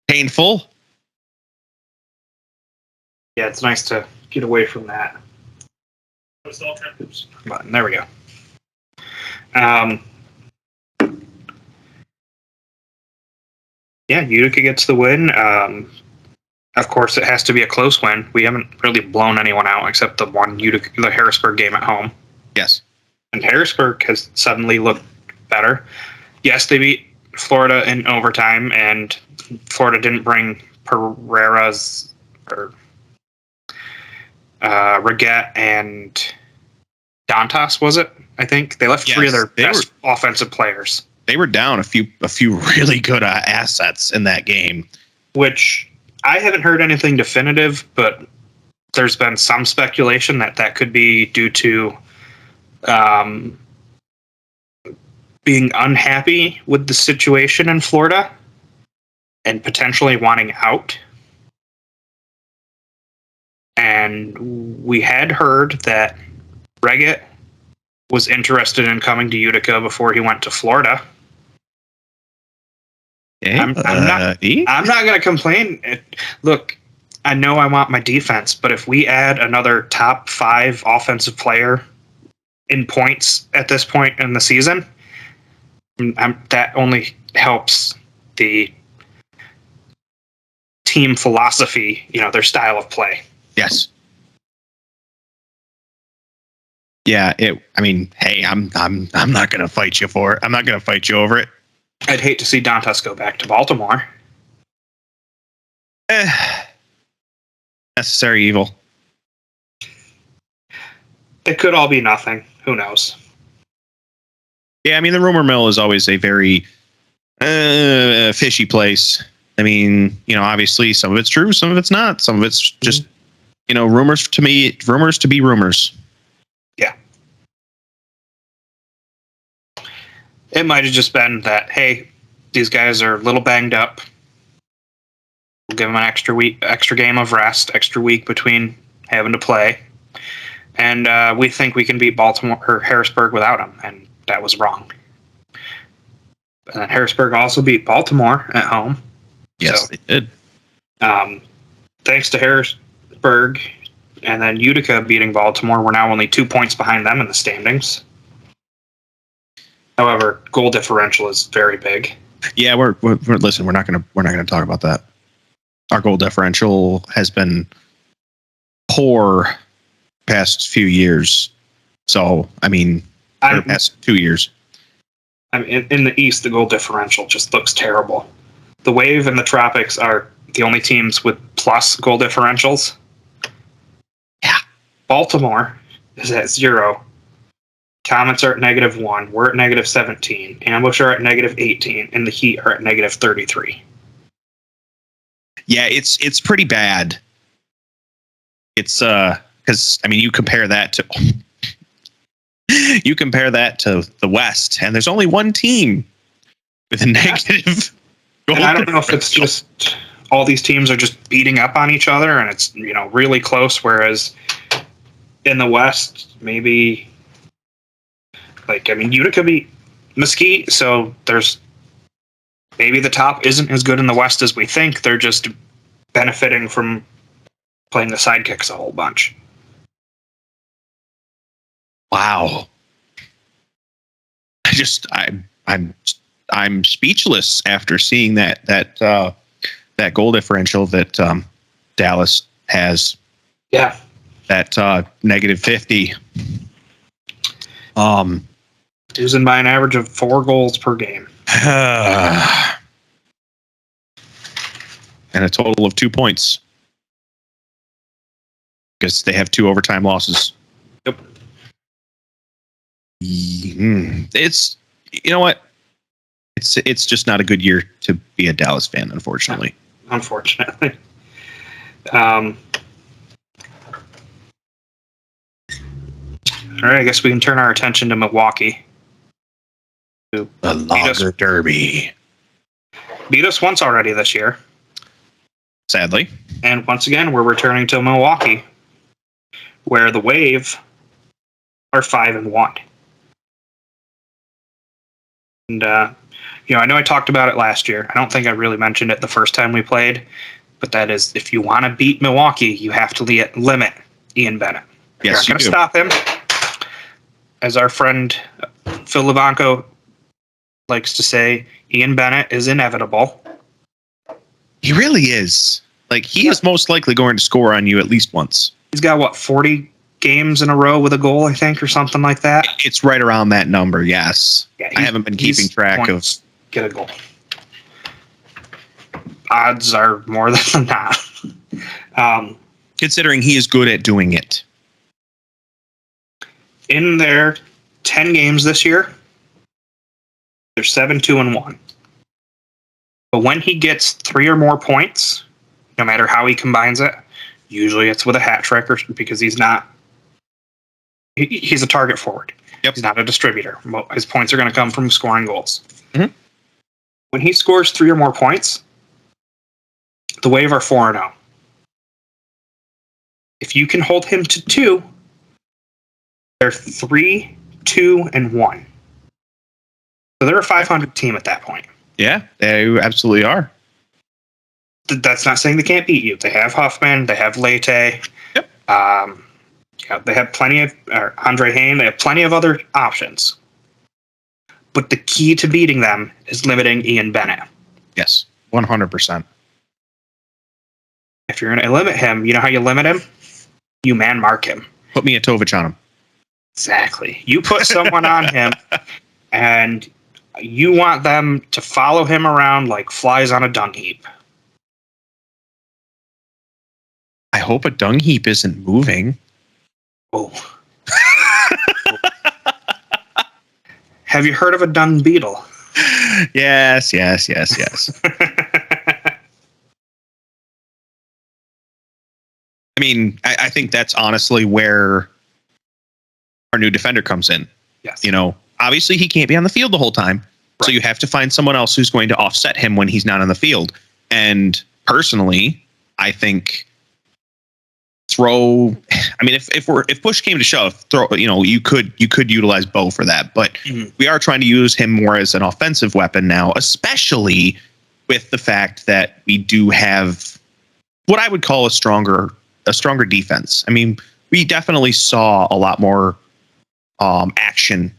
painful. Yeah, it's nice to get away from that. Oops, button. There we go. Yeah, Utica gets the win. Of course, it has to be a close win. We haven't really blown anyone out except the Harrisburg game at home. Yes. And Harrisburg has suddenly looked better. Yes, they beat Florida in overtime, and Florida didn't bring Reguet and Dantas, was it? I think they left 3 of their best offensive players. They were down a few really good assets in that game, which I haven't heard anything definitive, but there's been some speculation that could be due to being unhappy with the situation in Florida and potentially wanting out. And we had heard that Reguet was interested in coming to Utica before he went to Florida. I'm not going to complain. Look, I know I want my defense, but if we add another top 5 offensive player in points at this point in the season, that only helps the team philosophy, their style of play. Yes. Yeah. Hey, I'm not going to fight you for it. I'm not going to fight you over it. I'd hate to see Dantas go back to Baltimore. Necessary evil. It could all be nothing. Who knows? Yeah, the rumor mill is always a very fishy place. Obviously some of it's true, some of it's not. Some of it's just, rumors to be rumors. Yeah. It might have just been that, hey, these guys are a little banged up. We'll give them an extra game of rest, extra week between having to play. And we think we can beat Baltimore or Harrisburg without them. And that was wrong. And then Harrisburg also beat Baltimore at home. Yes, they did. Thanks to Harrisburg and then Utica beating Baltimore, we're now only 2 points behind them in the standings. However, goal differential is very big. Yeah, we're listen. We're not gonna talk about that. Our goal differential has been poor past few years. So past 2 years. In the East, the goal differential just looks terrible. The Wave and the Tropics are the only teams with plus goal differentials. Yeah. Baltimore is at 0. Comets are at -1. We're at -17. Ambush are at -18. And the Heat are at -33. Yeah, it's pretty bad. It's because you compare that to the West, and there's only one team with a negative. And I don't know if it's just all these teams are just beating up on each other, and it's really close. Whereas in the West, maybe Utica beat Mesquite, so there's maybe the top isn't as good in the West as we think. They're just benefiting from playing the sidekicks a whole bunch. Wow. I'm speechless after seeing that goal differential that Dallas has. Yeah. That -50. Losing by an average of 4 goals per game. And a total of 2 points. Because they have 2 overtime losses. Yep. It's what? It's just not a good year to be a Dallas fan, unfortunately. Unfortunately. All right, I guess we can turn our attention to Milwaukee. The Lager Derby. Beat us once already this year. Sadly. And once again, we're returning to Milwaukee, where the Wave are 5-1. And, I know I talked about it last year. I don't think I really mentioned it the first time we played, but that is, if you want to beat Milwaukee, you have to limit Ian Bennett. Yes, you're not going to stop him. As our friend Phil Levanko likes to say, Ian Bennett is inevitable. He really is. He is most likely going to score on you at least once. He's got, 40 games in a row with a goal, I think, or something like that? It's right around that number, yes. Yeah, I haven't been keeping track of... Get a goal. Odds are more than not. Considering he is good at doing it. In their 10 games this year, they're 7-2-1. But when he gets 3 or more points, no matter how he combines it, usually it's with a hat trick because he's not. He's a target forward. Yep. He's not a distributor. His points are going to come from scoring goals. Mm-hmm. When he scores 3 or more points, the Wave are 4-0. If you can hold him to 2, they're 3-2-1. So they're a 500 team at that point. Yeah, they absolutely are. That's not saying they can't beat you. They have Huffman. They have Leite. Yep. They have plenty of Andre Hain. They have plenty of other options. But the key to beating them is limiting Ian Bennett. Yes, 100%. If you're going to limit him, you know how you limit him? You man mark him. Put Mijatovic on him. Exactly. You put someone on him, and you want them to follow him around like flies on a dung heap. I hope a dung heap isn't moving. Oh. Have you heard of a dung beetle? Yes. I mean, I think that's honestly where our new defender comes in. Yes. You know, obviously he can't be on the field the whole time. Right. So you have to find someone else who's going to offset him when he's not on the field. And personally, I think if push came to shove, you could utilize Bo for that. But we are trying to use him more as an offensive weapon now, especially with the fact that we do have what I would call a stronger defense. I mean, we definitely saw a lot more action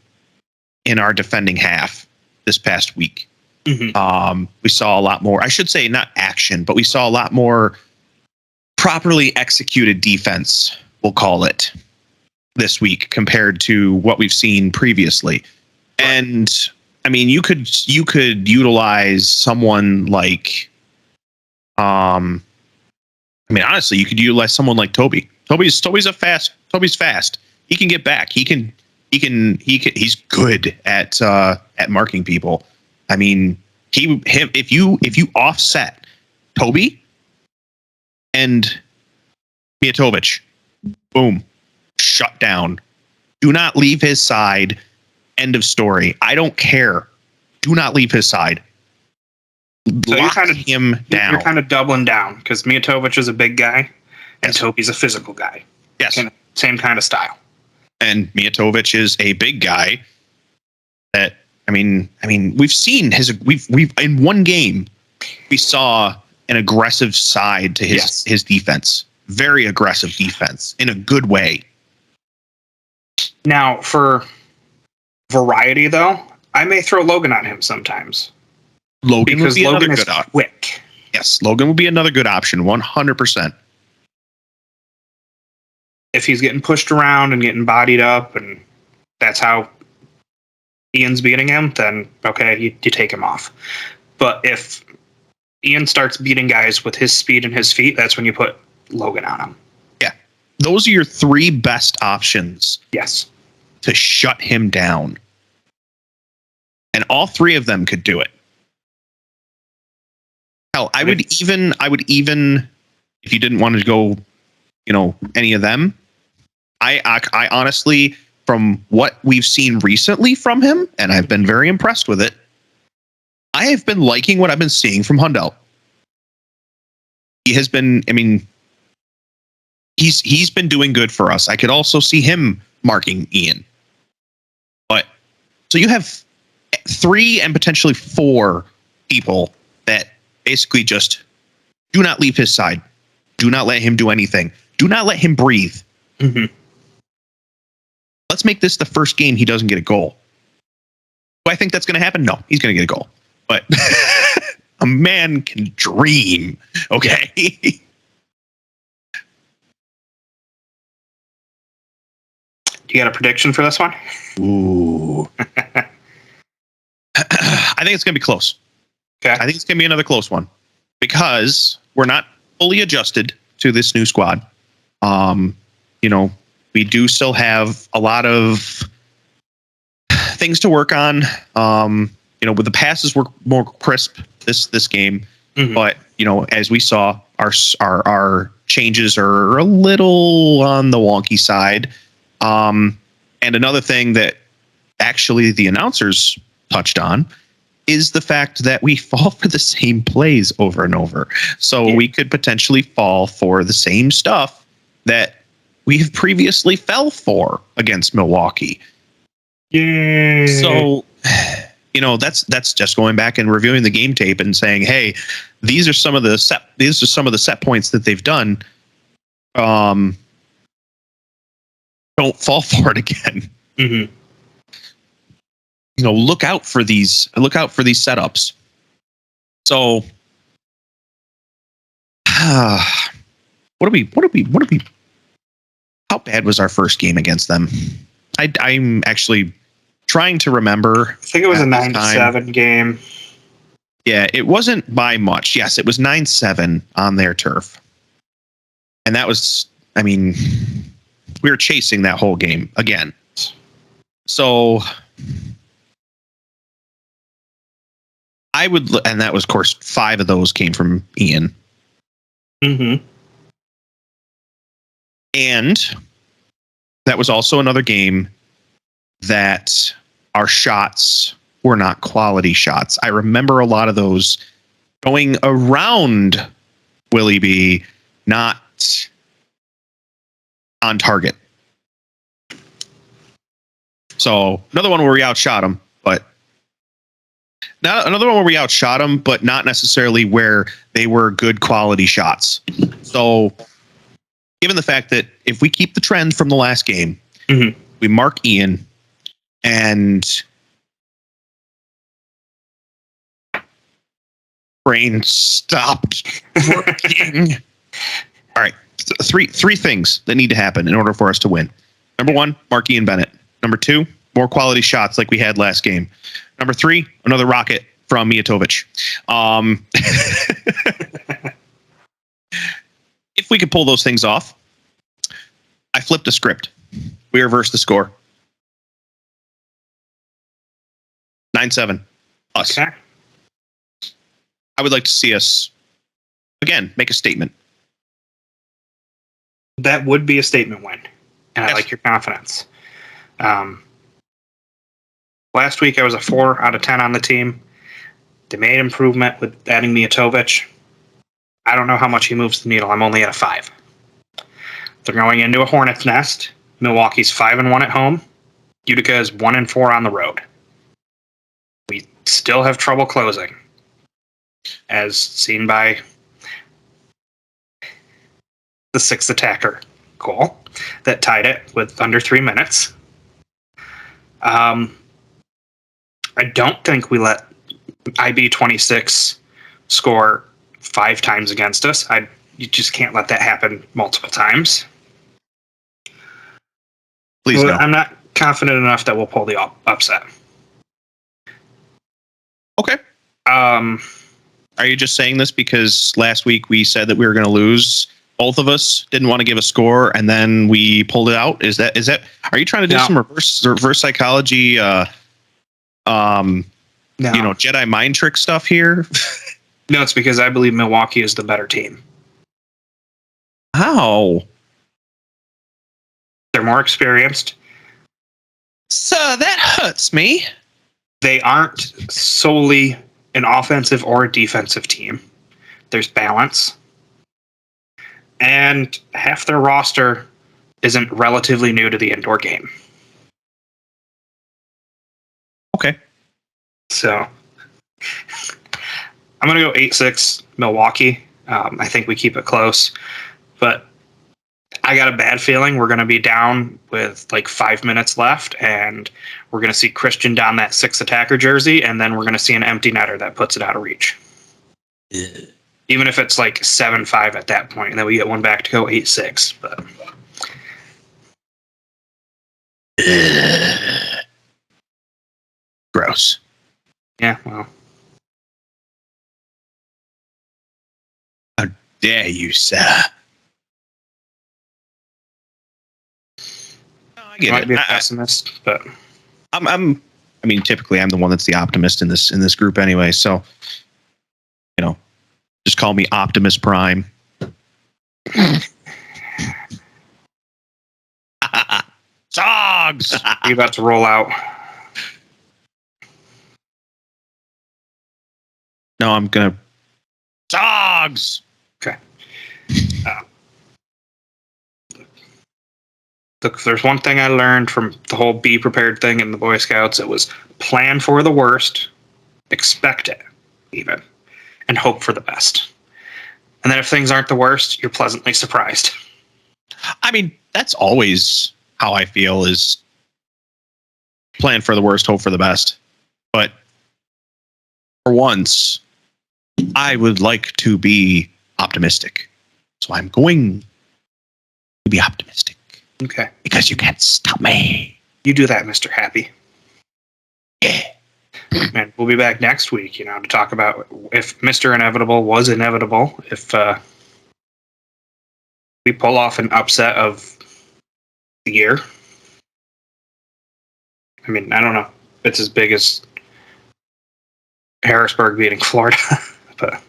in our defending half this past week. Mm-hmm. We saw a lot more, I should say not action, but we saw a lot more properly executed defense, we'll call it, this week compared to what we've seen previously. Right. And I mean, you could utilize someone like, honestly, you could utilize someone like Toby. Toby's fast. He can get back. He's good at marking people. I mean, if you offset Toby and Mijatovic, boom, shut down. Do not leave his side. End of story. I don't care. Do not leave his side. So Lock him down. You're kind of doubling down because Mijatovic is a big guy and Toby's a physical guy. Yes. Same kind of style. And Mijatovic is a big guy that, I mean, we've seen we've in one game, we saw an aggressive side to his defense. Very aggressive defense in a good way. Now, for variety, though, I may throw Logan on him sometimes. Logan would be another good option. Quick. Yes, Logan would be another good option, 100%. If he's getting pushed around and getting bodied up, and that's how Ian's beating him, then okay, you take him off. But if Ian starts beating guys with his speed and his feet, that's when you put Logan on him. Yeah. Those are your three best options. Yes. To shut him down. And all three of them could do it. Hell, I would even, if you didn't want to go, any of them, I honestly, from what we've seen recently from him, and I've been very impressed with it, I have been liking what I've been seeing from Hundell. He has been, he's been doing good for us. I could also see him marking Ian. But, so you have 3 and potentially 4 people that basically just do not leave his side. Do not let him do anything. Do not let him breathe. Mm-hmm. Let's make this the first game he doesn't get a goal. Do I think that's going to happen? No, he's going to get a goal. But a man can dream. Okay. You got a prediction for this one? Ooh. I think it's going to be close. Okay. I think it's going to be another close one because we're not fully adjusted to this new squad. We do still have a lot of things to work on. With the passes were more crisp this game, but as we saw, our changes are a little on the wonky side. And another thing that actually the announcers touched on is the fact that we fall for the same plays over and over. So we could potentially fall for the same stuff that we have previously fell for against Milwaukee. Yeah. So, that's just going back and reviewing the game tape and saying, hey, these are some of the set points that they've done. Don't fall for it again. Mm-hmm. Look out for these setups. So what do we how bad was our first game against them? I'm actually trying to remember. I think it was a 9-7 game. Yeah, it wasn't by much. Yes, it was 9-7 on their turf. And that was, we were chasing that whole game again. So and that was, of course, 5 of those came from Ian. Mm-hmm. And that was also another game that our shots were not quality shots. I remember a lot of those going around Willie B, not on target. So another one where we outshot them, but not necessarily where they were good quality shots. So given the fact that if we keep the trend from the last game, mm-hmm. we mark Ian and brain stopped working. All right. Three things that need to happen in order for us to win. Number 1, mark Ian Bennett. Number 2, more quality shots like we had last game. Number 3, another rocket from Mijatovic. If we could pull those things off, I flipped a script. We reversed the score. 9-7. Us. Okay. I would like to see us, again, make a statement. That would be a statement win. And yes. I like your confidence. Last week I was a 4 out of 10 on the team. They made improvement with adding Mijatovic. I don't know how much he moves the needle. I'm only at a 5. They're going into a hornet's nest. Milwaukee's 5-1 at home. Utica is 1-4 on the road. We still have trouble closing, as seen by the 6th attacker goal that tied it with under 3 minutes. I don't think we let IB26 score 5 times against us. You just can't let that happen multiple times. Please no. I'm not confident enough that we'll pull the upset. Okay. Are you just saying this because last week we said that we were going to lose? Both of us didn't want to give a score, and then we pulled it out. Is that? Are you trying to do some reverse psychology? No. Jedi mind trick stuff here. No, it's because I believe Milwaukee is the better team. How? They're more experienced. So that hurts me. They aren't solely an offensive or a defensive team. There's balance. And half their roster isn't relatively new to the indoor game. Okay. So I'm going to go 8-6 Milwaukee. I think we keep it close. But I got a bad feeling we're going to be down with like 5 minutes left, and we're going to see Christian down that 6th attacker jersey, and then we're going to see an empty netter that puts it out of reach. Yeah. Even if it's like 7-5 at that point, and then we get one back to go 8-6. But gross. Yeah, well. How dare you, sir? I get might be a pessimist, but typically I'm the one that's the optimist in this group anyway, so just call me Optimus Prime. Dogs. You about to roll out? No, I'm gonna dogs. Okay. Look, if there's one thing I learned from the whole be prepared thing in the Boy Scouts, it was plan for the worst, expect it, even, and hope for the best. And then if things aren't the worst, you're pleasantly surprised. I mean, that's always how I feel, is plan for the worst, hope for the best. But for once, I would like to be optimistic. So I'm going to be optimistic. Okay. Because you can't stop me. You do that, Mr. Happy. Yeah. And we'll be back next week, to talk about if Mr. Inevitable was inevitable, if we pull off an upset of the year. I mean, I don't know. It's as big as Harrisburg beating Florida, but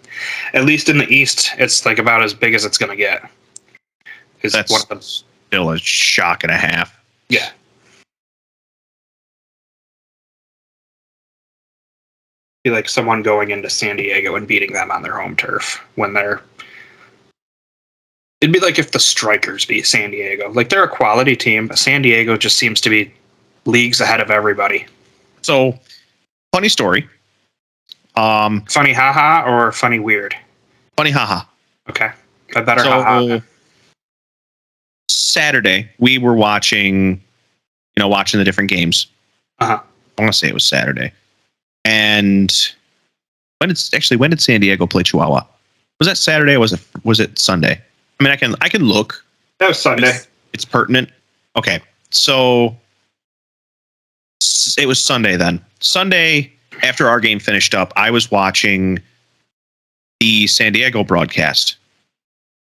at least in the East, it's like about as big as it's going to get. That's one of them. Still a shock and a half. Yeah. Be like someone going into San Diego and beating them on their home turf when they're. It'd be like if the Strikers beat San Diego. Like, they're a quality team, but San Diego just seems to be leagues ahead of everybody. So, funny story. Funny haha or funny weird? Funny haha. Okay. I better haha. Saturday, we were watching the different games. Uh-huh. I want to say it was Saturday. And when did San Diego play Chihuahua? Was that Saturday or was it Sunday? I mean, I can look. That was Sunday. It's pertinent. Okay. So it was Sunday then. Sunday, after our game finished up, I was watching the San Diego broadcast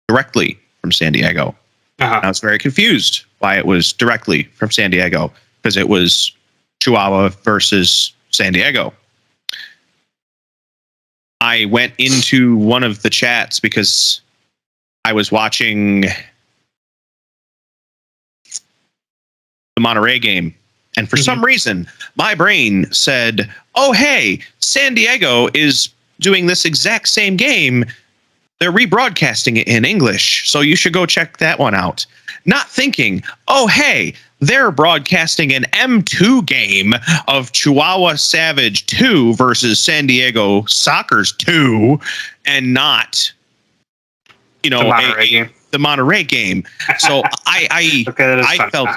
directly from San Diego. Uh-huh. I was very confused why it was directly from San Diego, because it was Chihuahua versus San Diego. I went into one of the chats because I was watching the Monterey game. And for some reason, my brain said, oh, hey, San Diego is doing this exact same game. They're rebroadcasting it in English, so you should go check that one out. Not thinking, oh, hey, they're broadcasting an M2 game of Chihuahua Savage 2 versus San Diego Sockers 2, and not, the Monterey game. So I felt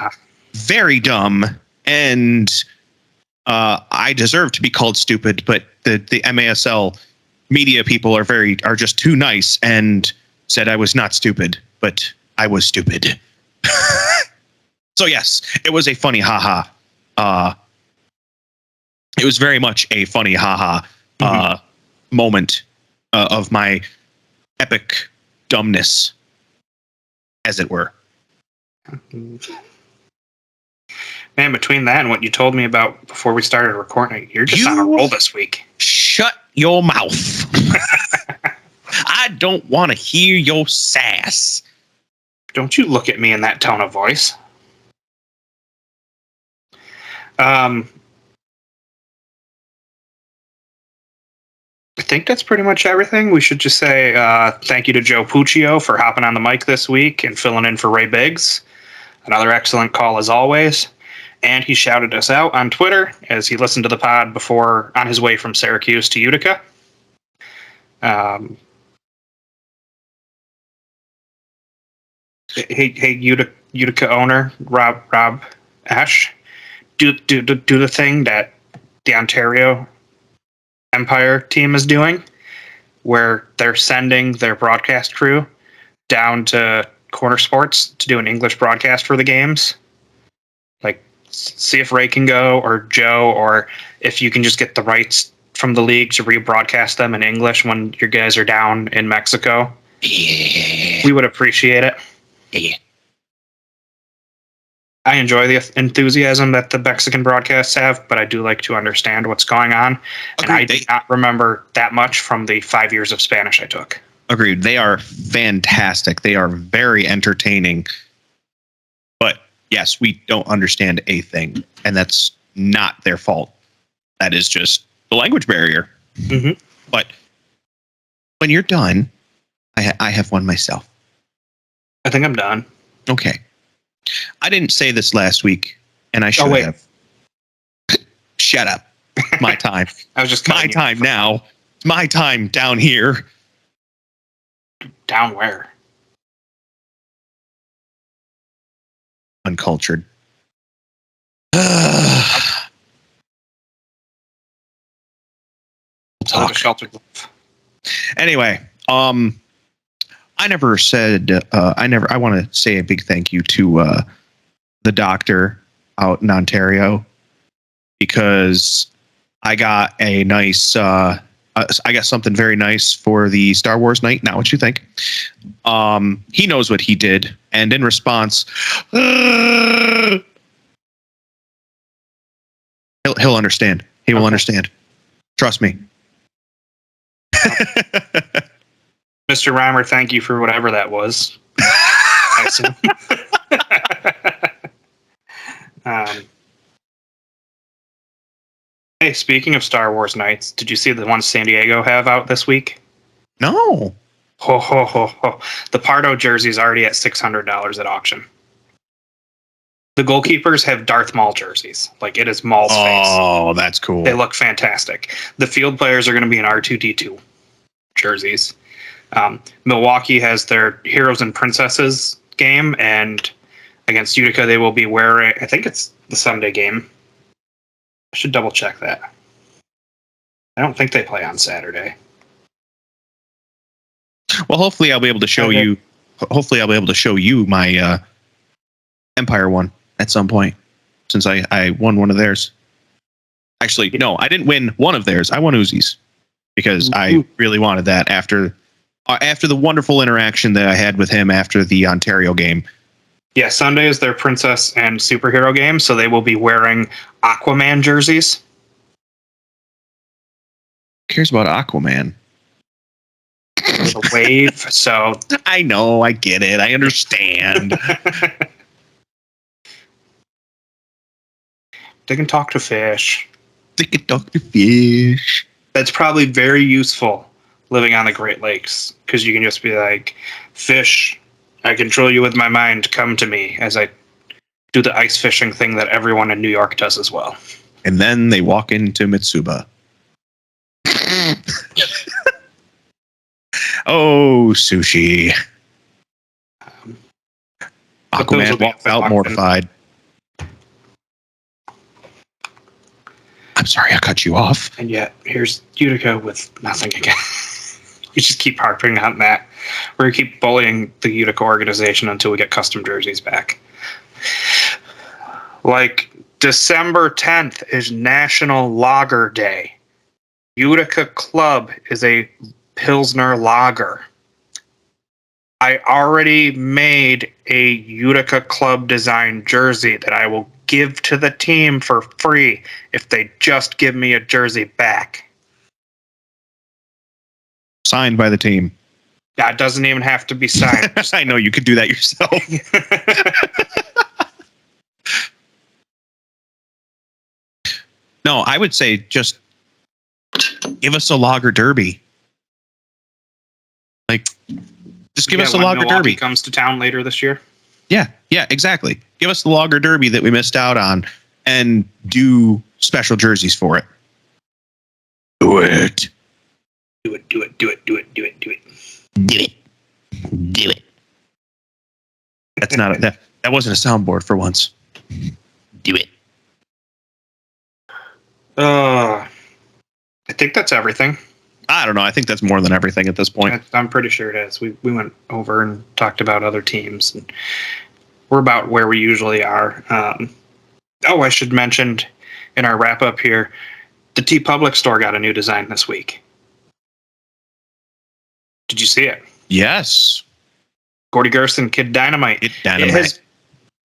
very dumb, and I deserve to be called stupid, but the MASL media people are just too nice and said I was not stupid, but I was stupid. So yes, it was a funny haha. It was very much a funny haha moment of my epic dumbness, as it were. Man, between that and what you told me about before we started recording, you're just on a roll this week. Shut your mouth. I don't want to hear your sass. Don't you look at me in that tone of voice. I think that's pretty much everything. We should just say thank you to Joe Puccio for hopping on the mic this week and filling in for Ray Biggs. Another excellent call as always. And he shouted us out on Twitter as he listened to the pod before on his way from Syracuse to Utica. Hey, Utica owner Rob Ash, do the thing that the Ontario Empire team is doing, where they're sending their broadcast crew down to Corner Sports to do an English broadcast for the games. Like, see if Ray can go, or Joe, or if you can just get the rights from the league to rebroadcast them in English when your guys are down in Mexico. Yeah. We would appreciate it. Yeah. I enjoy the enthusiasm that the Mexican broadcasts have, but I do like to understand what's going on. Agreed. And I do not remember that much from the 5 years of Spanish I took. Agreed. They are fantastic. They are very entertaining. But yes, we don't understand a thing, and that's not their fault. That is just the language barrier. Mm-hmm. But when you're done, I have one myself. I think I'm done. Okay. I didn't say this last week, and I should have. Shut up. My time. I was just my time now. It's my time down here. Down where? Uncultured. Talk. Sheltered. Anyway, I never said I want to say a big thank you to the doctor out in Ontario, because I got a nice I got something very nice for the Star Wars night. Now, what you think? He knows what he did, and in response, he'll understand. He will understand. Trust me. Mr. Reimer, thank you for whatever that was. I assume. Hey, speaking of Star Wars nights, did you see the one San Diego have out this week? No. Ho, ho, ho, ho. The Pardo jersey is already at $600 at auction. The goalkeepers have Darth Maul jerseys. Like, it is Maul's face. Oh, that's cool. They look fantastic. The field players are going to be in R2-D2 jerseys. Milwaukee has their Heroes and Princesses game, and against Utica, they will be wearing, I think it's the Sunday game. I should double check that. I don't think they play on Saturday. Well, hopefully I'll be able to show you. Hopefully I'll be able to show you my Empire one at some point, since I won one of theirs. Actually, no, I didn't win one of theirs. I won Uzi's, because I really wanted that after the wonderful interaction that I had with him after the Ontario game. Yeah, Sunday is their princess and superhero game, so they will be wearing Aquaman jerseys. Who cares about Aquaman? With a wave, so... I know, I get it, I understand. They can talk to fish. They can talk to fish. That's probably very useful living on the Great Lakes, because you can just be like, fish, I control you with my mind, come to me, as I do the ice fishing thing that everyone in New York does as well. And then they walk into Mitsuba. Oh, sushi. Aquaman walked out mortified. I'm sorry I cut you off. And yet, here's Utica with nothing again. You just keep harping on that. We're going to keep bullying the Utica organization until we get custom jerseys back. Like, December 10th is National Lager Day. Utica Club is a Pilsner Lager. I already made a Utica Club design jersey that I will give to the team for free if they just give me a jersey back. Signed by the team. That doesn't even have to be signed. I know, you could do that yourself. No, I would say just give us a lager derby. Like, just give us a lager Milwaukee derby. Comes to town later this year. Yeah, exactly. Give us the lager derby that we missed out on, and do special jerseys for it. Do it. Do it, do it, do it, do it, do it, do it. Do it. Do it. That's not that wasn't a soundboard for once. Do it. I think that's everything. I don't know. I think that's more than everything at this point. I'm pretty sure it is. We went over and talked about other teams, and we're about where we usually are. I should mention in our wrap up here, the T Public store got a new design this week. Did you see it? Yes. Gordy Gerson, Kid Dynamite. Dynamite.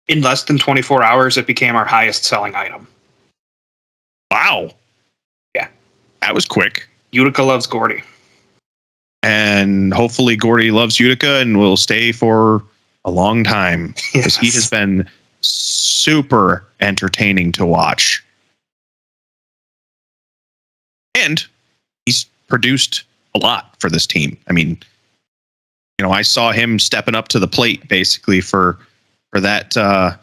In less than 24 hours, it became our highest selling item. Wow. Yeah. That was quick. Utica loves Gordy. And hopefully Gordy loves Utica and will stay for a long time. Because he has been super entertaining to watch. And he's produced a lot for this team. I mean, I saw him stepping up to the plate basically for for that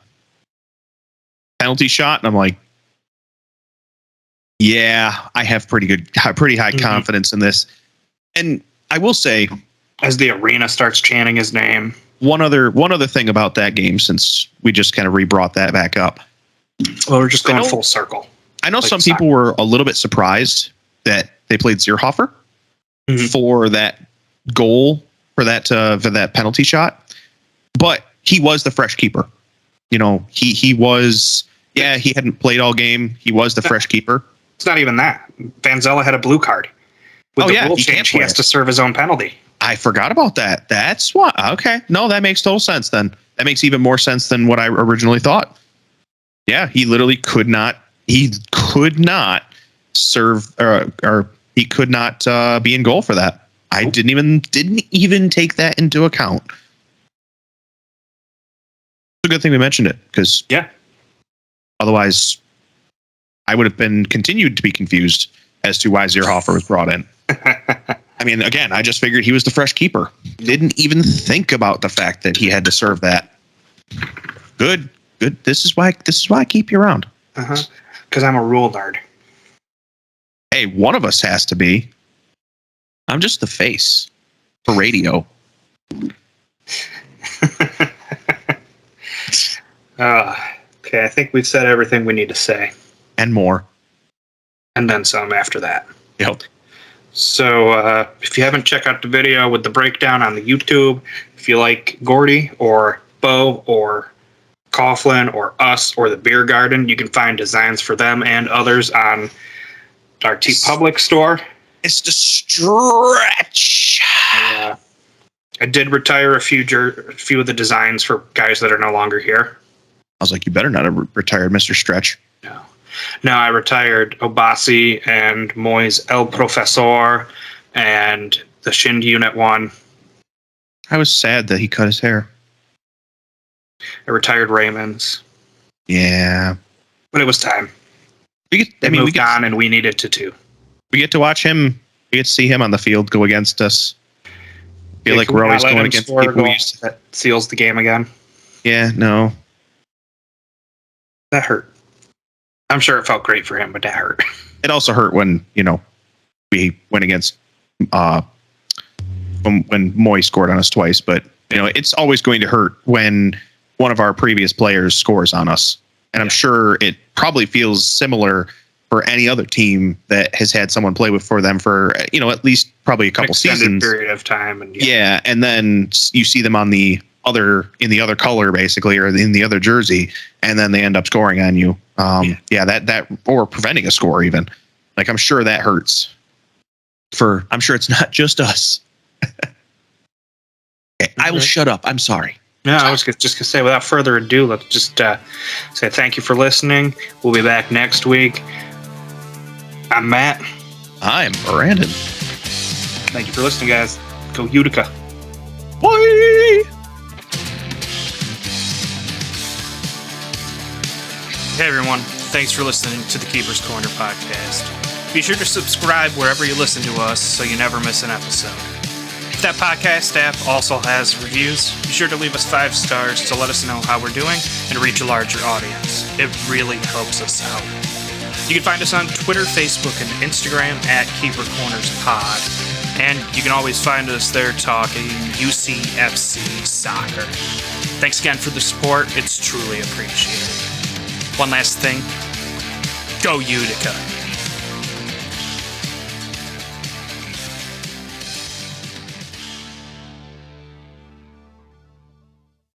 penalty shot, and I'm like, yeah, I have pretty high confidence in this. And I will say, as the arena starts chanting his name, one other thing about that game, since we just kind of re-brought that back up. Well, we're just going full circle. I know some people were a little bit surprised that they played Zierhofer for that goal, for that penalty shot, but he was the fresh keeper. You know, he was, he hadn't played all game. He was the fresh keeper. It's not even that. Van Zella had a blue card. With the rule change, he has to serve his own penalty. I forgot about that. That's why. Okay. No, that makes total sense then. That makes even more sense than what I originally thought. Yeah, he literally could not serve or he could not be in goal for that. I didn't even take that into account. It's a good thing we mentioned it, because otherwise I would have continued to be confused as to why Zierhofer was brought in. I mean, again, I just figured he was the fresh keeper. Didn't even think about the fact that he had to serve that. Good. This is why I keep you around. Because I'm a rule nerd. Hey, one of us has to be. I'm just the face for radio. Okay, I think we've said everything we need to say. And more. And then some after that. Yep. So if you haven't checked out the video with the breakdown on the YouTube, if you like Gordy or Bo or Coughlin or us or the Beer Garden, you can find designs for them and others on our TeePublic store. It's the stretch. I did retire a few of the designs for guys that are no longer here. I was like, you better not have retired Mr. Stretch. No, I retired Obasi and Moy's El Profesor and the Shind Unit 1. I was sad that he cut his hair. I retired Raymond's. Yeah. But it was time. We moved on, and we needed to too. We get to watch him. We get to see him on the field go against us. Feel like we're always going against people we used to. That seals the game again. Yeah, no. That hurt. I'm sure it felt great for him, but that hurt. It also hurt when, we went against when Moy scored on us twice, but it's always going to hurt when one of our previous players scores on us. And I'm sure it probably feels similar for any other team that has had someone play for them for, at least probably a couple seasons. Period of time. And and then you see them in the other color, basically, or in the other jersey, and then they end up scoring on you. That or preventing a score even. Like, I'm sure that hurts. I'm sure it's not just us. Okay, I will shut up. I'm sorry. No, I was just going to say, without further ado, let's just say thank you for listening. We'll be back next week. I'm Matt. I'm Brandon. Thank you for listening, guys. Go Utica. Bye! Hey, everyone. Thanks for listening to the Keeper's Corner podcast. Be sure to subscribe wherever you listen to us so you never miss an episode. If that podcast app also has reviews, be sure to leave us 5 stars to let us know how we're doing and reach a larger audience. It really helps us out. You can find us on Twitter, Facebook, and Instagram at Keeper Corners Pod. And you can always find us there talking UCFC soccer. Thanks again for the support. It's truly appreciated. One last thing. Go Utica.